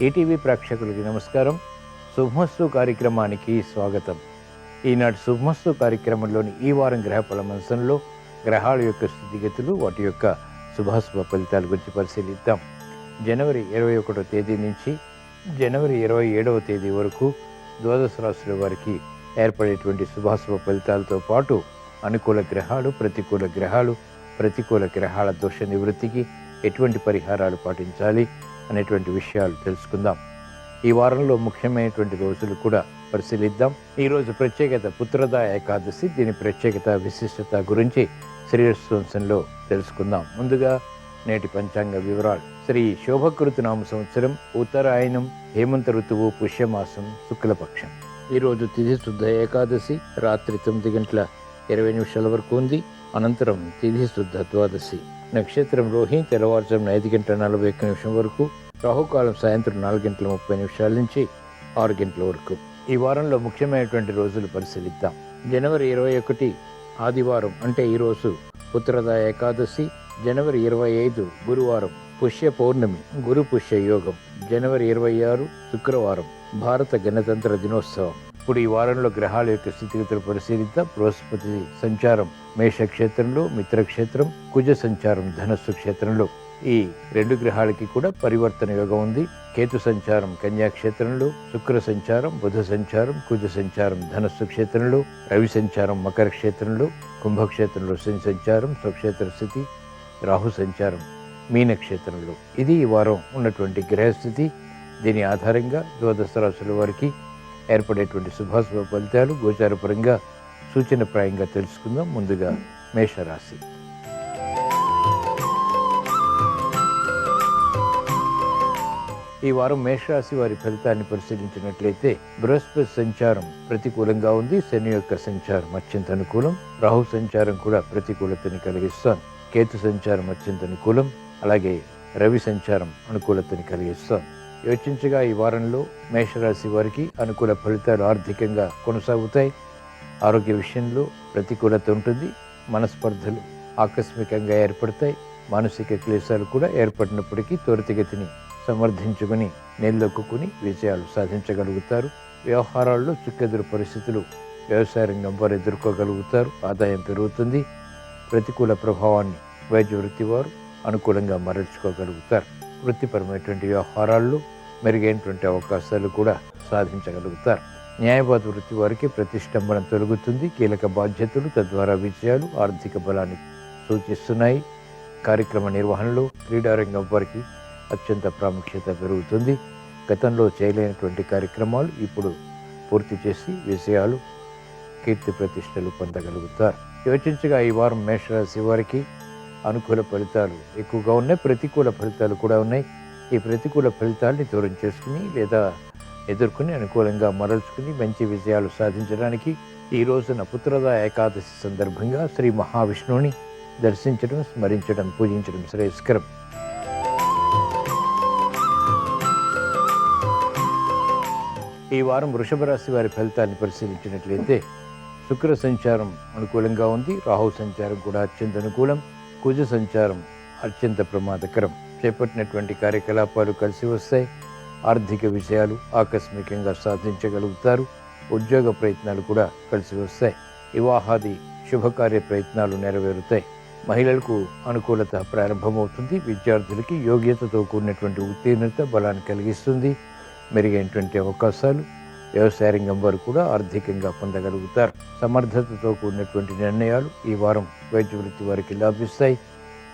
ETV ప్రేక్షకులకి నమస్కారం. శుభమస్తు కార్యక్రమానికి స్వాగతం. ఈనాటి శుభమస్తు కార్యక్రమంలోని ఈ వారం గ్రహ పరామర్శంలో గ్రహాల యొక్క స్థితిగతులు, వాటి యొక్క శుభాశుభ ఫలితాల గురించి పరిశీలిద్దాం. జనవరి 21వ తేదీ నుంచి జనవరి 27వ తేదీ వరకు ద్వాదశ రాశుల వారికి ఏర్పడేటువంటి శుభాశుభ ఫలితాలతో పాటు అనుకూల గ్రహాలు, ప్రతికూల గ్రహాల దోష నివృత్తికి ఎటువంటి పరిహారాలు పాటించాలి అనేటువంటి విషయాలు తెలుసుకుందాం. ఈ వారంలో ముఖ్యమైనటువంటి రోజులు కూడా పరిశీలిద్దాం. ఈరోజు ప్రత్యేకత పుత్రద ఏకాదశి. దీని ప్రత్యేకత, విశిష్టత గురించి శ్రీరస్వంశంలో తెలుసుకుందాం. ముందుగా నేటి పంచాంగ వివరాలు. శ్రీ శోభకృతు నామ సంవత్సరం, ఉత్తరాయణం, హేమంత ఋతువు, పుష్యమాసం, శుక్లపక్షం. ఈరోజు తిథి శుద్ధ ఏకాదశి రాత్రి 9:20 వరకు ఉంది. అనంతరం తిథి శుద్ధ ద్వాదశి. నక్షత్రం రోహిణి తెల్లవారుజామున 5:41 వరకు. రాహుకాలం సాయంత్రం 4:30 నుంచి 6 వరకు. ఈ వారంలో ముఖ్యమైనటువంటి రోజులు పరిశీలిద్దాం. జనవరి 21 ఆదివారం, అంటే ఈరోజు పుత్రద ఏకాదశి. జనవరి 25 గురువారం, పుష్య పౌర్ణమి, గురు పుష్య యోగం. జనవరి 26 శుక్రవారం, భారత గణతంత్ర దినోత్సవం. ఇప్పుడు ఈ వారంలో గ్రహాల యొక్క స్థితిగతులు పరిశీలిద్దాం. బృహస్పతి సంచారం మేషక్షేత్రంలో, మిత్రక్షేత్రం, కుజ సంచారం ధనస్సు క్షేత్రంలో. ఈ రెండు గ్రహాలకి కూడా పరివర్తన యోగం ఉంది. కేతు సంచారం కన్యాక్షేత్రంలో, శుక్ర సంచారం, బుధ సంచారం, కుజ సంచారం ధనస్సు క్షేత్రంలో, రవి సంచారం మకర క్షేత్రంలో, కుంభక్షేత్రంలో శని సంచారం, స్వక్షేత్ర స్థితి, రాహు సంచారం మీనక్షేత్రంలో. ఇది ఈ వారం ఉన్నటువంటి గ్రహస్థితి. దీని ఆధారంగా ద్వాదశ రాశుల వారికి ఏర్పడేటువంటి శుభాశుభ ఫలితాలు గోచారపరంగా సూచనప్రాయంగా తెలుసుకుందాం. ముందుగా మేషరాశి. ఈ వారం మేషరాశి వారి ఫలితాన్ని పరిశీలించినట్లయితే బృహస్పతి సంచారం ప్రతికూలంగా ఉంది. శని యొక్క సంచారం అత్యంత అనుకూలం. రాహు సంచారం కూడా ప్రతికూలతని కలిగిస్తాను. కేతు సంచారం అత్యంత అనుకూలం. అలాగే రవి సంచారం అనుకూలతని కలిగిస్తాను. యోచించగా ఈ వారంలో మేషరాశి వారికి అనుకూల ఫలితాలు ఆర్థికంగా కొనసాగుతాయి. ఆరోగ్య విషయంలో ప్రతికూలత ఉంటుంది. మనస్పర్ధలు ఆకస్మికంగా ఏర్పడతాయి. మానసిక క్లేశాలు కూడా ఏర్పడినప్పటికీ త్వరితగతిని సమర్థించుకుని నిలదొక్కుని విజయాలు సాధించగలుగుతారు. వ్యవహారాల్లో చుక్కెదురు పరిస్థితులు వ్యవసాయ రంగం వారు ఎదుర్కోగలుగుతారు. ఆదాయం పెరుగుతుంది. ప్రతికూల ప్రభావాన్ని వైద్య వృత్తి వారు అనుకూలంగా మరల్చుకోగలుగుతారు. వృత్తిపరమైనటువంటి వ్యవహారాల్లో మెరుగైనటువంటి అవకాశాలు కూడా సాధించగలుగుతారు. న్యాయవాద వృత్తి వారికి ప్రతిష్టంభన తొలగుతుంది. కీలక బాధ్యతలు, తద్వారా విజయాలు ఆర్థిక బలాన్ని సూచిస్తున్నాయి. కార్యక్రమ నిర్వహణలో క్రీడారంగం వారికి అత్యంత ప్రాముఖ్యత పెరుగుతుంది. గతంలో చేయలేనటువంటి కార్యక్రమాలు ఇప్పుడు పూర్తి చేసి విజయాలు, కీర్తి ప్రతిష్టలు పొందగలుగుతారు. యోచించగా ఈ వారం మేషరాశి వారికి అనుకూల ఫలితాలు ఎక్కువగా ఉన్నాయి. ప్రతికూల ఫలితాలు కూడా ఉన్నాయి. ఈ ప్రతికూల ఫలితాలని దూరం చేసుకుని లేదా ఎదుర్కొని అనుకూలంగా మరల్చుకుని మంచి విజయాలు సాధించడానికి ఈ రోజున పుత్రద ఏకాదశి సందర్భంగా శ్రీ మహావిష్ణువుని దర్శించడం, స్మరించడం, పూజించడం శ్రేయస్కరం. ఈ వారం వృషభ రాశి వారి ఫలితాన్ని పరిశీలించినట్లయితే శుక్ర సంచారం అనుకూలంగా ఉంది. రాహు సంచారం కూడా అత్యంత అనుకూలం. కుజ సంచారం అత్యంత ప్రమాదకరం. చేపట్టినటువంటి కార్యకలాపాలు కలిసి వస్తాయి. ఆర్థిక విషయాలు ఆకస్మికంగా సాధించగలుగుతారు. ఉద్యోగ ప్రయత్నాలు కూడా కలిసి వస్తాయి. వివాహాది శుభకార్య ప్రయత్నాలు నెరవేరుతాయి. మహిళలకు అనుకూలత ప్రారంభమవుతుంది. విద్యార్థులకి యోగ్యతతో కూడినటువంటి ఉత్తీర్ణత బలాన్ని కలిగిస్తుంది. మెరుగైనటువంటి అవకాశాలు వ్యవసాయ రంగం వారు కూడా ఆర్థికంగా పొందగలుగుతారు. సమర్థతతో కూడినటువంటి నిర్ణయాలు ఈ వారం వైద్య వృత్తి వారికి లాభిస్తాయి.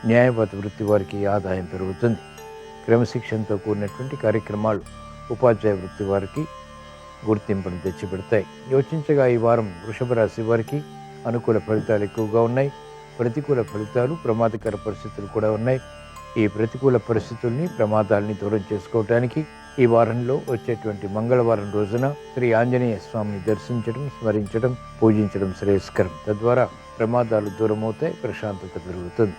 న్యాయవాద వృత్తి వారికి ఆదాయం పెరుగుతుంది. క్రమశిక్షణతో కూడినటువంటి కార్యక్రమాలు ఉపాధ్యాయ వృత్తి వారికి గుర్తింపును తెచ్చిపెడతాయి. యోచించగా ఈ వారం వృషభ రాశి వారికి అనుకూల ఫలితాలు ఎక్కువగా ఉన్నాయి. ప్రతికూల ఫలితాలు, ప్రమాదకర పరిస్థితులు కూడా ఉన్నాయి. ఈ ప్రతికూల పరిస్థితుల్ని, ప్రమాదాలని దూరం చేసుకోవటానికి ఈ వారంలో వచ్చేటువంటి మంగళవారం రోజున శ్రీ ఆంజనేయ స్వామిని దర్శించడం, స్మరించడం, పూజించడం శ్రేయస్కరం. తద్వారా ప్రమాదాలు దూరమవుతాయి, ప్రశాంతత పెరుగుతుంది.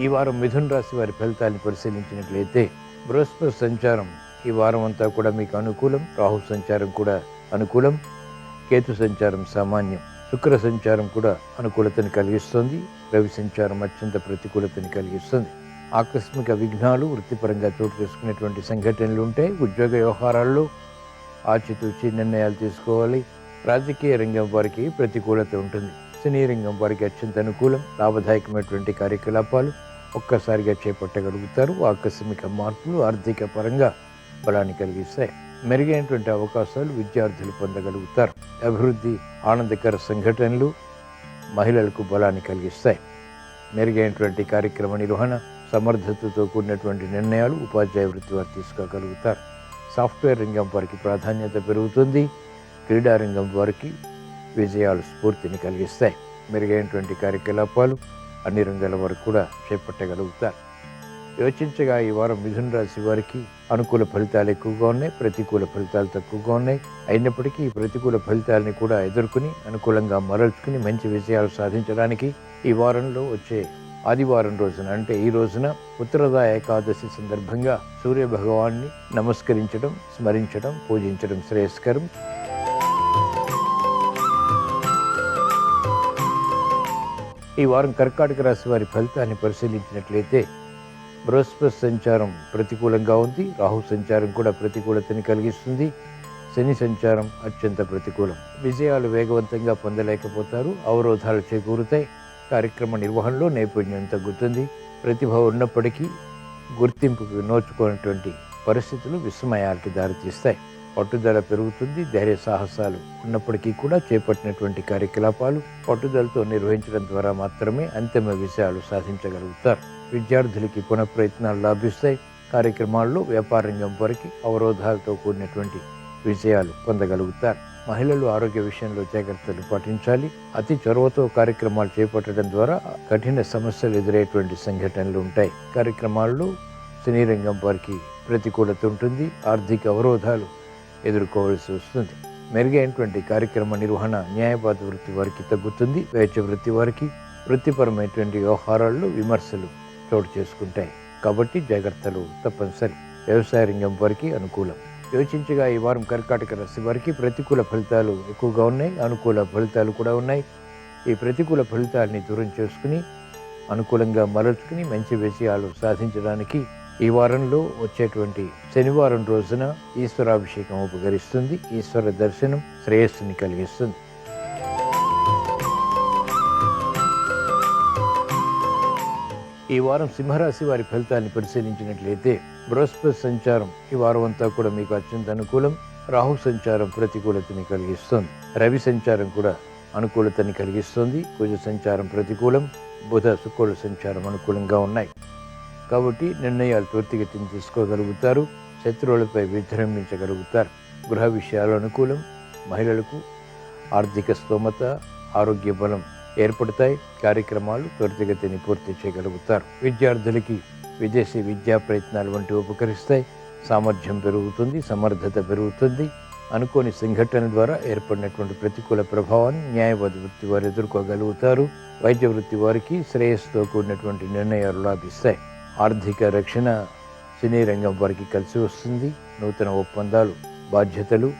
ఈ వారం మిథున రాశి వారి ఫలితాన్ని పరిశీలించినట్లయితే బృహస్పతి సంచారం ఈ వారం అంతా కూడా మీకు అనుకూలం. రాహు సంచారం కూడా అనుకూలం. కేతు సంచారం సామాన్యం. శుక్ర సంచారం కూడా అనుకూలతని కలిగిస్తుంది. రవి సంచారం అత్యంత ప్రతికూలతని కలిగిస్తుంది. ఆకస్మిక విఘ్నాలు వృత్తిపరంగా చోటు చేసుకునేటువంటి సంఘటనలు ఉంటాయి. ఉద్యోగ వ్యవహారాల్లో ఆచితూచి నిర్ణయాలు తీసుకోవాలి. రాజకీయ రంగం వారికి ప్రతికూలత ఉంటుంది. సినీ రంగం వారికి అత్యంత అనుకూలం. లాభదాయకమైనటువంటి కార్యకలాపాలు ఒక్కసారిగా చేపట్టగలుగుతారు. ఆకస్మిక మార్పులు ఆర్థిక పరంగా బలాన్ని కలిగిస్తాయి. మెరుగైనటువంటి అవకాశాలు విద్యార్థులు పొందగలుగుతారు. అభివృద్ధి, ఆనందకర సంఘటనలు మహిళలకు బలాన్ని కలిగిస్తాయి. మెరుగైనటువంటి కార్యక్రమ నిర్వహణ, సమర్థతతో కూడినటువంటి నిర్ణయాలు ఉపాధ్యాయ వృత్తి వారు తీసుకోగలుగుతారు. సాఫ్ట్వేర్ రంగం వారికి ప్రాధాన్యత పెరుగుతుంది. క్రీడారంగం వారికి విజయాలు స్ఫూర్తిని కలిగిస్తాయి. మెరుగైనటువంటి కార్యకలాపాలు అన్ని రంగాల వారు కూడా చేపట్టగలుగుతారు. యోచించగా ఈ వారం మిథున రాశి వారికి అనుకూల ఫలితాలు ఎక్కువగా ఉన్నాయి, ప్రతికూల ఫలితాలు తక్కువగా ఉన్నాయి. అయినప్పటికీ ఈ ప్రతికూల ఫలితాలని కూడా ఎదుర్కొని అనుకూలంగా మరల్చుకుని మంచి విజయాలు సాధించడానికి ఈ వారంలో వచ్చే ఆదివారం రోజున, అంటే ఈ రోజున ఉత్తరద ఏకాదశి సందర్భంగా సూర్య భగవాన్ని నమస్కరించడం, స్మరించడం, పూజించడం శ్రేయస్కరం. ఈ వారం కర్కాటక రాశి వారి ఫలితాన్ని పరిశీలించినట్లయితే బృహస్పతి సంచారం ప్రతికూలంగా ఉంది. రాహు సంచారం కూడా ప్రతికూలతని కలిగిస్తుంది. శని సంచారం అత్యంత ప్రతికూలం. విజయాలు వేగవంతంగా పొందలేకపోతారు. అవరోధాలు చేకూరుతాయి. కార్యక్రమ నిర్వహణలో నైపుణ్యం తగ్గుతుంది. ప్రతిభ ఉన్నప్పటికీ గుర్తింపుకు నోచుకున్నటువంటి పరిస్థితులు విస్మయాలకి దారితీస్తాయి. పట్టుదల పెరుగుతుంది. ధైర్య సాహసాలు ఉన్నప్పటికీ కూడా చేపట్టినటువంటి కార్యకలాపాలు పట్టుదలతో నిర్వహించడం ద్వారా మాత్రమే అంతిమ విజయాలు సాధించగలుగుతారు. విద్యార్థులకి పునఃప్రయత్నాలు లాభిస్తాయి. కార్యక్రమాల్లో వ్యాపార రంగం వరకు అవరోధాలతో కూడినటువంటి విజయాలు పొందగలుగుతారు. మహిళలు ఆరోగ్య విషయంలో జాగ్రత్తలు పాటించాలి. అతి చొరవతో కార్యక్రమాలు చేపట్టడం ద్వారా కఠిన సమస్యలు ఎదురయ్యేటువంటి సంఘటనలు ఉంటాయి. కార్యక్రమాల్లో సినీ రంగం వారికి ప్రతికూలత ఉంటుంది. ఆర్థిక అవరోధాలు ఎదుర్కోవాల్సి వస్తుంది. మెరుగైనటువంటి కార్యక్రమ నిర్వహణ న్యాయవాద వృత్తి వారికి తగ్గుతుంది. వైద్య వృత్తి వారికి వృత్తిపరమైనటువంటి వ్యవహారాల్లో విమర్శలు చోటు చేసుకుంటాయి. కాబట్టి జాగ్రత్తలు తప్పనిసరి. వ్యవసాయ రంగం వారికి అనుకూలం. యోచించగా ఈ వారం కర్కాటక రాశి వారికి ప్రతికూల ఫలితాలు ఎక్కువగా ఉన్నాయి, అనుకూల ఫలితాలు కూడా ఉన్నాయి. ఈ ప్రతికూల ఫలితాలని దూరం చేసుకుని అనుకూలంగా మరల్చుకుని మంచి విజయాలు సాధించడానికి ఈ వారంలో వచ్చేటువంటి శనివారం రోజున ఈశ్వరాభిషేకం ఉపకరిస్తుంది. ఈశ్వర దర్శనం శ్రేయస్సుని కలిగిస్తుంది. ఈ వారం సింహరాశి వారి ఫలితాన్ని పరిశీలించినట్లయితే బృహస్పతి సంచారం ఈ వారం అంతా కూడా మీకు అత్యంత అనుకూలం. రాహు సంచారం ప్రతికూలతని కలిగిస్తుంది. రవి సంచారం కూడా అనుకూలతని కలిగిస్తుంది. కుజ సంచారం ప్రతికూలం. బుధ శుక్రుల సంచారం అనుకూలంగా ఉన్నాయి. కాబట్టి నిర్ణయాలు త్వరితగతిని తీసుకోగలుగుతారు. శత్రువులపై విజృంభించగలుగుతారు. గృహ విషయాలు అనుకూలం. మహిళలకు ఆర్థిక స్తోమత, ఆరోగ్య బలం ఏర్పడతాయి. కార్యక్రమాలు త్వరితగతిని పూర్తి చేయగలుగుతారు. విద్యార్థులకి విదేశీ విద్యా ప్రయత్నాలు వంటివి ఉపకరిస్తాయి. సామర్థ్యం పెరుగుతుంది, సమర్థత పెరుగుతుంది. అనుకోని సంఘటనల ద్వారా ఏర్పడినటువంటి ప్రతికూల ప్రభావాన్ని న్యాయవాద వృత్తి వారు ఎదుర్కోగలుగుతారు. వైద్య వృత్తి వారికి శ్రేయస్సుతో కూడినటువంటి నిర్ణయాలు లాభిస్తాయి. ఆర్థిక రక్షణ సినీ రంగం వారికి కలిసి వస్తుంది. నూతన ఒప్పందాలు, బాధ్యతలు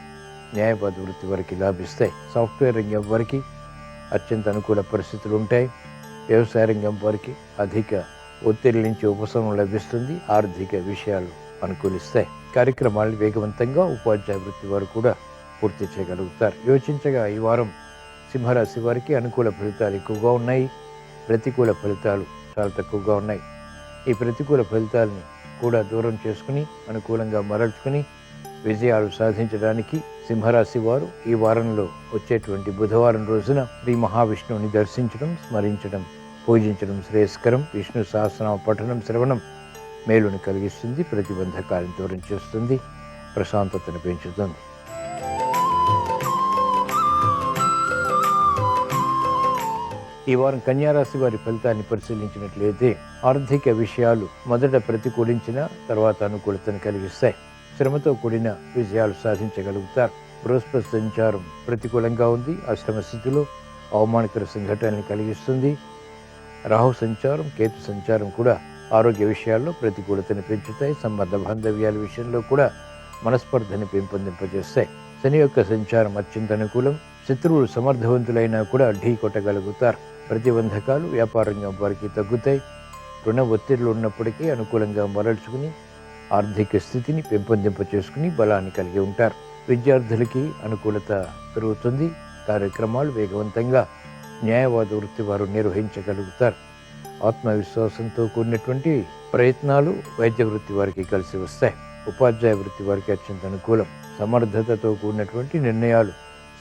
న్యాయవాద వృత్తి వారికి లాభిస్తాయి. సాఫ్ట్వేర్ రంగం వారికి అత్యంత అనుకూల పరిస్థితులు ఉంటాయి. వ్యవసాయ రంగం వారికి అధిక ఒత్తిడి నుంచి ఉపశమనం లభిస్తుంది. ఆర్థిక విషయాలు అనుకూలిస్తాయి. కార్యక్రమాలు వేగవంతంగా ఉపాధ్యాయ వృత్తి వారు కూడా పూర్తి చేయగలుగుతారు. యోచించగా ఈ వారం సింహరాశి వారికి అనుకూల ఫలితాలు ఎక్కువగా ఉన్నాయి. ప్రతికూల ఫలితాలు చాలా తక్కువగా ఉన్నాయి. ఈ ప్రతికూల ఫలితాలని కూడా దూరం చేసుకుని అనుకూలంగా మరల్చుకుని విజయాలు సాధించడానికి సింహరాశి వారు ఈ వారంలో వచ్చేటువంటి బుధవారం రోజున శ్రీ మహావిష్ణువుని దర్శించడం, స్మరించడం, పూజించడం శ్రేయస్కరం. విష్ణు సహస్రనామ పఠనం, శ్రవణం మేలుని కలిగిస్తుంది. ప్రతిబంధకాలను దూరం చేస్తుంది. ప్రశాంతతను పెంచుతుంది. ఈ వారం కన్యారాశి వారి ఫలితాన్ని పరిశీలించినట్లయితే ఆర్థిక విషయాలు మొదట ప్రతికూలించిన తర్వాత అనుకూలతను కలిగిస్తాయి. శ్రమతో కూడిన విజయాలు సాధించగలుగుతారు. బృహస్పతి సంచారం ప్రతికూలంగా ఉంది. అష్టమ స్థితిలో అవమానకర సంఘటనల్ని కలిగిస్తుంది. రాహు సంచారం, కేతు సంచారం కూడా ఆరోగ్య విషయాల్లో ప్రతికూలతను పెంచుతాయి. సంబంధ బాంధవ్యాల విషయంలో కూడా మనస్పర్ధని పెంపొందింపజేస్తాయి. శని యొక్క సంచారం అత్యంత అనుకూలం. శత్రువులు సమర్థవంతులైనా కూడా ఢీ కొట్టగలుగుతారు. ప్రతిబంధకాలు వ్యాపార రంగం వారికి తగ్గుతాయి. రుణ ఒత్తిళ్లు ఉన్నప్పటికీ అనుకూలంగా మరల్చుకుని ఆర్థిక స్థితిని పెంపొందింప చేసుకుని బలాన్ని కలిగి ఉంటారు. విద్యార్థులకి అనుకూలత పెరుగుతుంది. కార్యక్రమాలు వేగవంతంగా న్యాయవాద వృత్తి వారు నిర్వహించగలుగుతారు. ఆత్మవిశ్వాసంతో కూడినటువంటి ప్రయత్నాలు వైద్య వృత్తి వారికి కలిసి వస్తాయి. ఉపాధ్యాయ వృత్తి వారికి అత్యంత అనుకూలం. సమర్థతతో కూడినటువంటి నిర్ణయాలు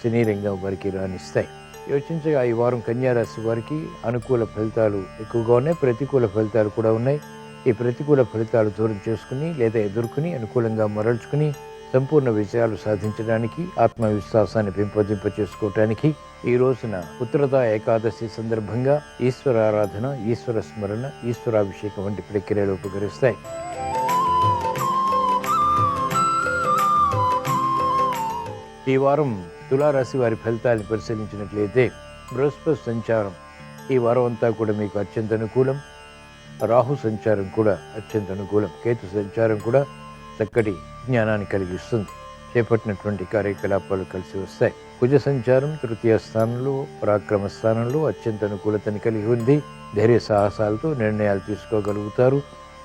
సినీ రంగం వారికి రాణిస్తాయి. యోచించగా ఈ వారం కన్యారాశి వారికి అనుకూల ఫలితాలు ఎక్కువగా ఉన్నాయి, ప్రతికూల ఫలితాలు కూడా ఉన్నాయి. ఈ ప్రతికూల ఫలితాలు దూరం చేసుకుని లేదా ఎదుర్కొని అనుకూలంగా మరల్చుకుని సంపూర్ణ విజయాలు సాధించడానికి, ఆత్మవిశ్వాసాన్ని పెంపొందింప చేసుకోవటానికి ఈ రోజున ఉత్తరద ఏకాదశి సందర్భంగా ఈశ్వర ఆరాధన, ఈశ్వర స్మరణ, ఈశ్వరాభిషేకం వంటి ప్రక్రియలు ఉపకరిస్తాయి. ఈ వారం తులారాశి వారి ఫలితాలను పరిశీలించినట్లయితే బృహస్పతి సంచారం ఈ వారం అంతా కూడా మీకు అత్యంత అనుకూలం. రాహు సంచారం కూడా అత్యంత అనుకూలం. కేతు సంచారం కూడా చక్కటి జ్ఞానాన్ని కలిగిస్తుంది. చేపట్టినటువంటి కార్యకలాపాలు కలిసి వస్తాయి. కుజ సంచారం తృతీయ స్థానంలో, పరాక్రమ స్థానంలో అత్యంత అనుకూలతని కలిగి ఉంది. ధైర్య సాహసాలతో నిర్ణయాలు తీసుకోగలుగుతారు.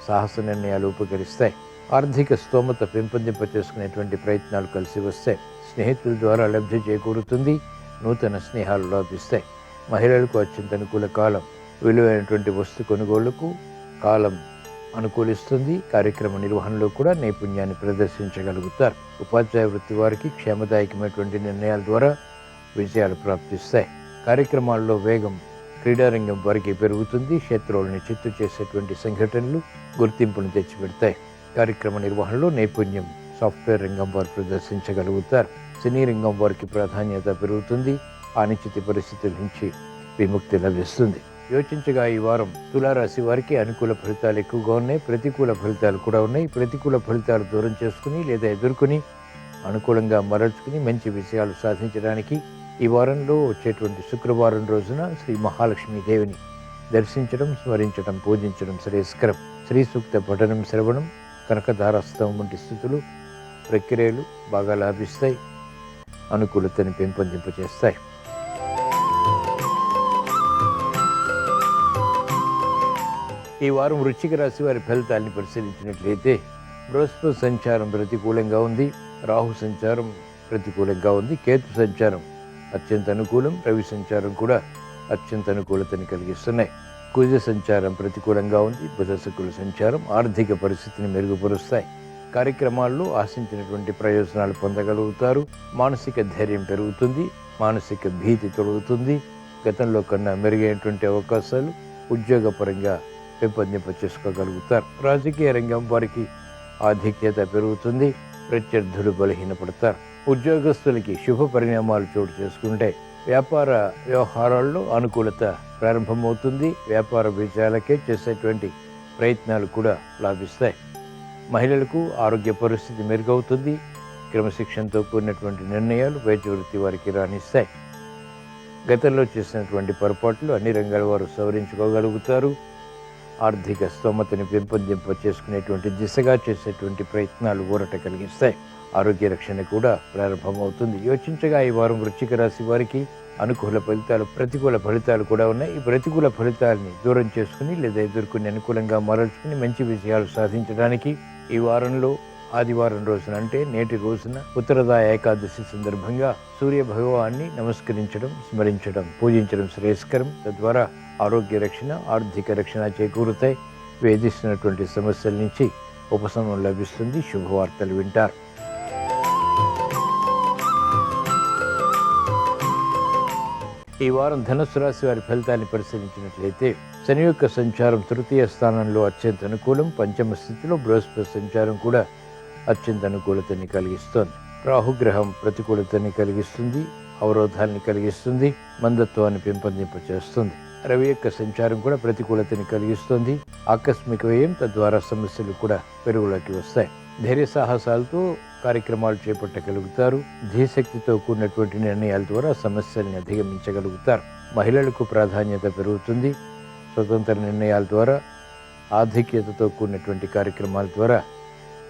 సాహస నిర్ణయాలు ఉపకరిస్తాయి. ఆర్థిక స్తోమత పెంపొందింప చేసుకునేటువంటి ప్రయత్నాలు కలిసి వస్తాయి. స్నేహితుల ద్వారా లబ్ధి చేకూరుతుంది. నూతన స్నేహాలు లభిస్తాయి. మహిళలకు అత్యంత అనుకూల కాలం. విలువైనటువంటి వస్తు కొనుగోళ్లకు కాలం అనుకూలిస్తుంది. కార్యక్రమ నిర్వహణలో కూడా నైపుణ్యాన్ని ప్రదర్శించగలుగుతారు. ఉపాధ్యాయ వృత్తి వారికి క్షేమదాయకమైనటువంటి నిర్ణయాల ద్వారా విజయాలు ప్రాప్తిస్తాయి. కార్యక్రమాల్లో వేగం క్రీడారంగం వారికి పెరుగుతుంది. శత్రువులను చిత్తు చేసేటువంటి సంఘటనలు గుర్తింపును తెచ్చిపెడతాయి. కార్యక్రమ నిర్వహణలో నైపుణ్యం సాఫ్ట్వేర్ రంగం వారు ప్రదర్శించగలుగుతారు. సినీ రంగం వారికి ప్రాధాన్యత పెరుగుతుంది. అనిశ్చిత పరిస్థితుల నుంచి విముక్తి లభిస్తుంది. యోచించగా ఈ వారం తులారాశి వారికి అనుకూల ఫలితాలు ఎక్కువగా ఉన్నాయి, ప్రతికూల ఫలితాలు కూడా ఉన్నాయి. ప్రతికూల ఫలితాలు దూరం చేసుకుని లేదా ఎదుర్కొని అనుకూలంగా మరల్చుకుని మంచి విషయాలు సాధించడానికి ఈ వారంలో వచ్చేటువంటి శుక్రవారం రోజున శ్రీ మహాలక్ష్మీదేవిని దర్శించడం, స్మరించడం, పూజించడం శ్రేయస్కరం. శ్రీ సూక్త పఠనం, శ్రవణం, కనకధారస్థం వంటి స్థితులు ప్రక్రియలు బాగా లాభిస్తాయి. అనుకూలతని పెంపొందింపచేస్తాయి. ఈ వారం వృశ్చిక రాశి వారి ఫలితాన్ని పరిశీలించినట్లయితే బృహస్పతి సంచారం ప్రతికూలంగా ఉంది. రాహు సంచారం ప్రతికూలంగా ఉంది. కేతు సంచారం అత్యంత అనుకూలం. రవి సంచారం కూడా అత్యంత అనుకూలతని కలిగిస్తున్నాయి. కుజ సంచారం ప్రతికూలంగా ఉంది. బుధ శుక్రుల సంచారం ఆర్థిక పరిస్థితిని మెరుగుపరుస్తాయి. కార్యక్రమాల్లో ఆశించినటువంటి ప్రయోజనాలు పొందగలుగుతారు. మానసిక ధైర్యం పెరుగుతుంది. మానసిక భీతి తొలగుతుంది. గతంలో కన్నా మెరుగైనటువంటి అవకాశాలు ఉద్యోగపరంగా పెంపొందింప చేసుకోగలుగుతారు. రాజకీయ రంగం వారికి ఆధిక్యత పెరుగుతుంది. ప్రత్యర్థులు బలహీనపడతారు. ఉద్యోగస్తులకి శుభ పరిణామాలు చోటు చేసుకుంటే వ్యాపార వ్యవహారాల్లో అనుకూలత ప్రారంభమవుతుంది. వ్యాపార విజయాలకే చేసేటువంటి ప్రయత్నాలు కూడా లాభిస్తాయి. మహిళలకు ఆరోగ్య పరిస్థితి మెరుగవుతుంది. క్రమశిక్షణతో కూడినటువంటి నిర్ణయాలు వైద్య వృత్తి వారికి రాణిస్తాయి. గతంలో చేసినటువంటి పొరపాట్లు అన్ని రంగాల వారు సవరించుకోగలుగుతారు. ఆర్థిక స్తోమతని పెంపొందింప చేసుకునేటువంటి దిశగా చేసేటువంటి ప్రయత్నాలు ఊరట కలిగిస్తాయి. ఆరోగ్య రక్షణ కూడా ప్రారంభమవుతుంది. యోచించగా ఈ వారం వృశ్చిక రాశి వారికి అనుకూల ఫలితాలు, ప్రతికూల ఫలితాలు కూడా ఉన్నాయి. ఈ ప్రతికూల ఫలితాలని దూరం చేసుకుని లేదా ఎదుర్కొని అనుకూలంగా మరల్చుకుని మంచి విజయాలు సాధించడానికి ఈ వారంలో ఆదివారం రోజున అంటే నేటి రోజున ఉత్తరద ఏకాదశి సందర్భంగా సూర్య భగవాన్ని నమస్కరించడం, స్మరించడం, పూజించడం శ్రేయస్కరం. తద్వారా ఆరోగ్య రక్షణ, ఆర్థిక రక్షణ చేకూరుతాయి. వేధిస్తున్నటువంటి సమస్యల నుంచి ఉపశమనం లభిస్తుంది. శుభవార్తలు వింటారు. ఈ వారం ధనుస్సు రాశి వారి ఫలితాన్ని పరిశీలించినట్లయితే శని యొక్క సంచారం తృతీయ స్థానంలో అత్యంత అనుకూలం. పంచమ స్థితిలో బృహస్పతి సంచారం కూడా అత్యంత అనుకూలతని కలిగిస్తోంది. రాహుగ్రహం ప్రతికూలతని కలిగిస్తుంది, అవరోధాన్ని కలిగిస్తుంది, మందత్వాన్ని పెంపొందింపచేస్తుంది. రవి యొక్క సంచారం కూడా ప్రతికూలతని కలిగిస్తుంది. ఆకస్మిక వ్యయం, తద్వారా సమస్యలు కూడా పెరుగులోకి వస్తాయి. ధైర్య సాహసాలతో కార్యక్రమాలు చేపట్టగలుగుతారు. ధీశక్తితో కూడినటువంటి నిర్ణయాల ద్వారా సమస్యల్ని అధిగమించగలుగుతారు. మహిళలకు ప్రాధాన్యత పెరుగుతుంది. స్వతంత్ర నిర్ణయాల ద్వారా, ఆధిక్యతతో కూడినటువంటి కార్యక్రమాల ద్వారా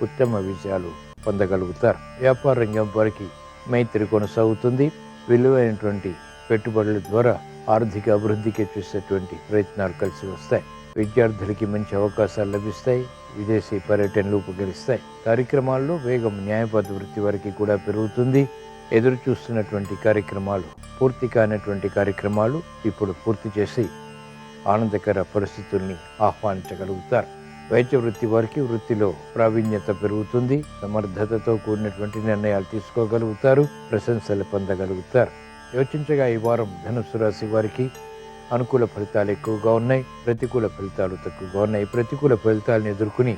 ఉత్తమ విజయాలు పొందగలుగుతారు. వ్యాపార రంగం వారికి మైత్రి కొనసాగుతుంది. విలువైనటువంటి పెట్టుబడుల ద్వారా ఆర్థిక అభివృద్ధికి చేసేటువంటి ప్రయత్నాలు కలిసి వస్తాయి. విద్యార్థులకి మంచి అవకాశాలు లభిస్తాయి. విదేశీ పర్యటనలు ఉపకరిస్తాయి. కార్యక్రమాల్లో వేగం న్యాయవాద వృత్తి వారికి కూడా పెరుగుతుంది. ఎదురు చూస్తున్నటువంటి కార్యక్రమాలు, పూర్తి కానటువంటి కార్యక్రమాలు ఇప్పుడు పూర్తి చేసి ఆనందకర పరిస్థితుల్ని ఆహ్వానించగలుగుతారు. వైద్య వృత్తి వారికి వృత్తిలో ప్రావీణ్యత పెరుగుతుంది. సమర్థతతో కూడినటువంటి నిర్ణయాలు తీసుకోగలుగుతారు. ప్రశంసలు పొందగలుగుతారు. యోచించగా ఈ వారం ధనుస్సు రాశి వారికి అనుకూల ఫలితాలు ఎక్కువగా ఉన్నాయి. ప్రతికూల ఫలితాలు తక్కువగా ఉన్నాయి. ప్రతికూల ఫలితాలను ఎదుర్కొని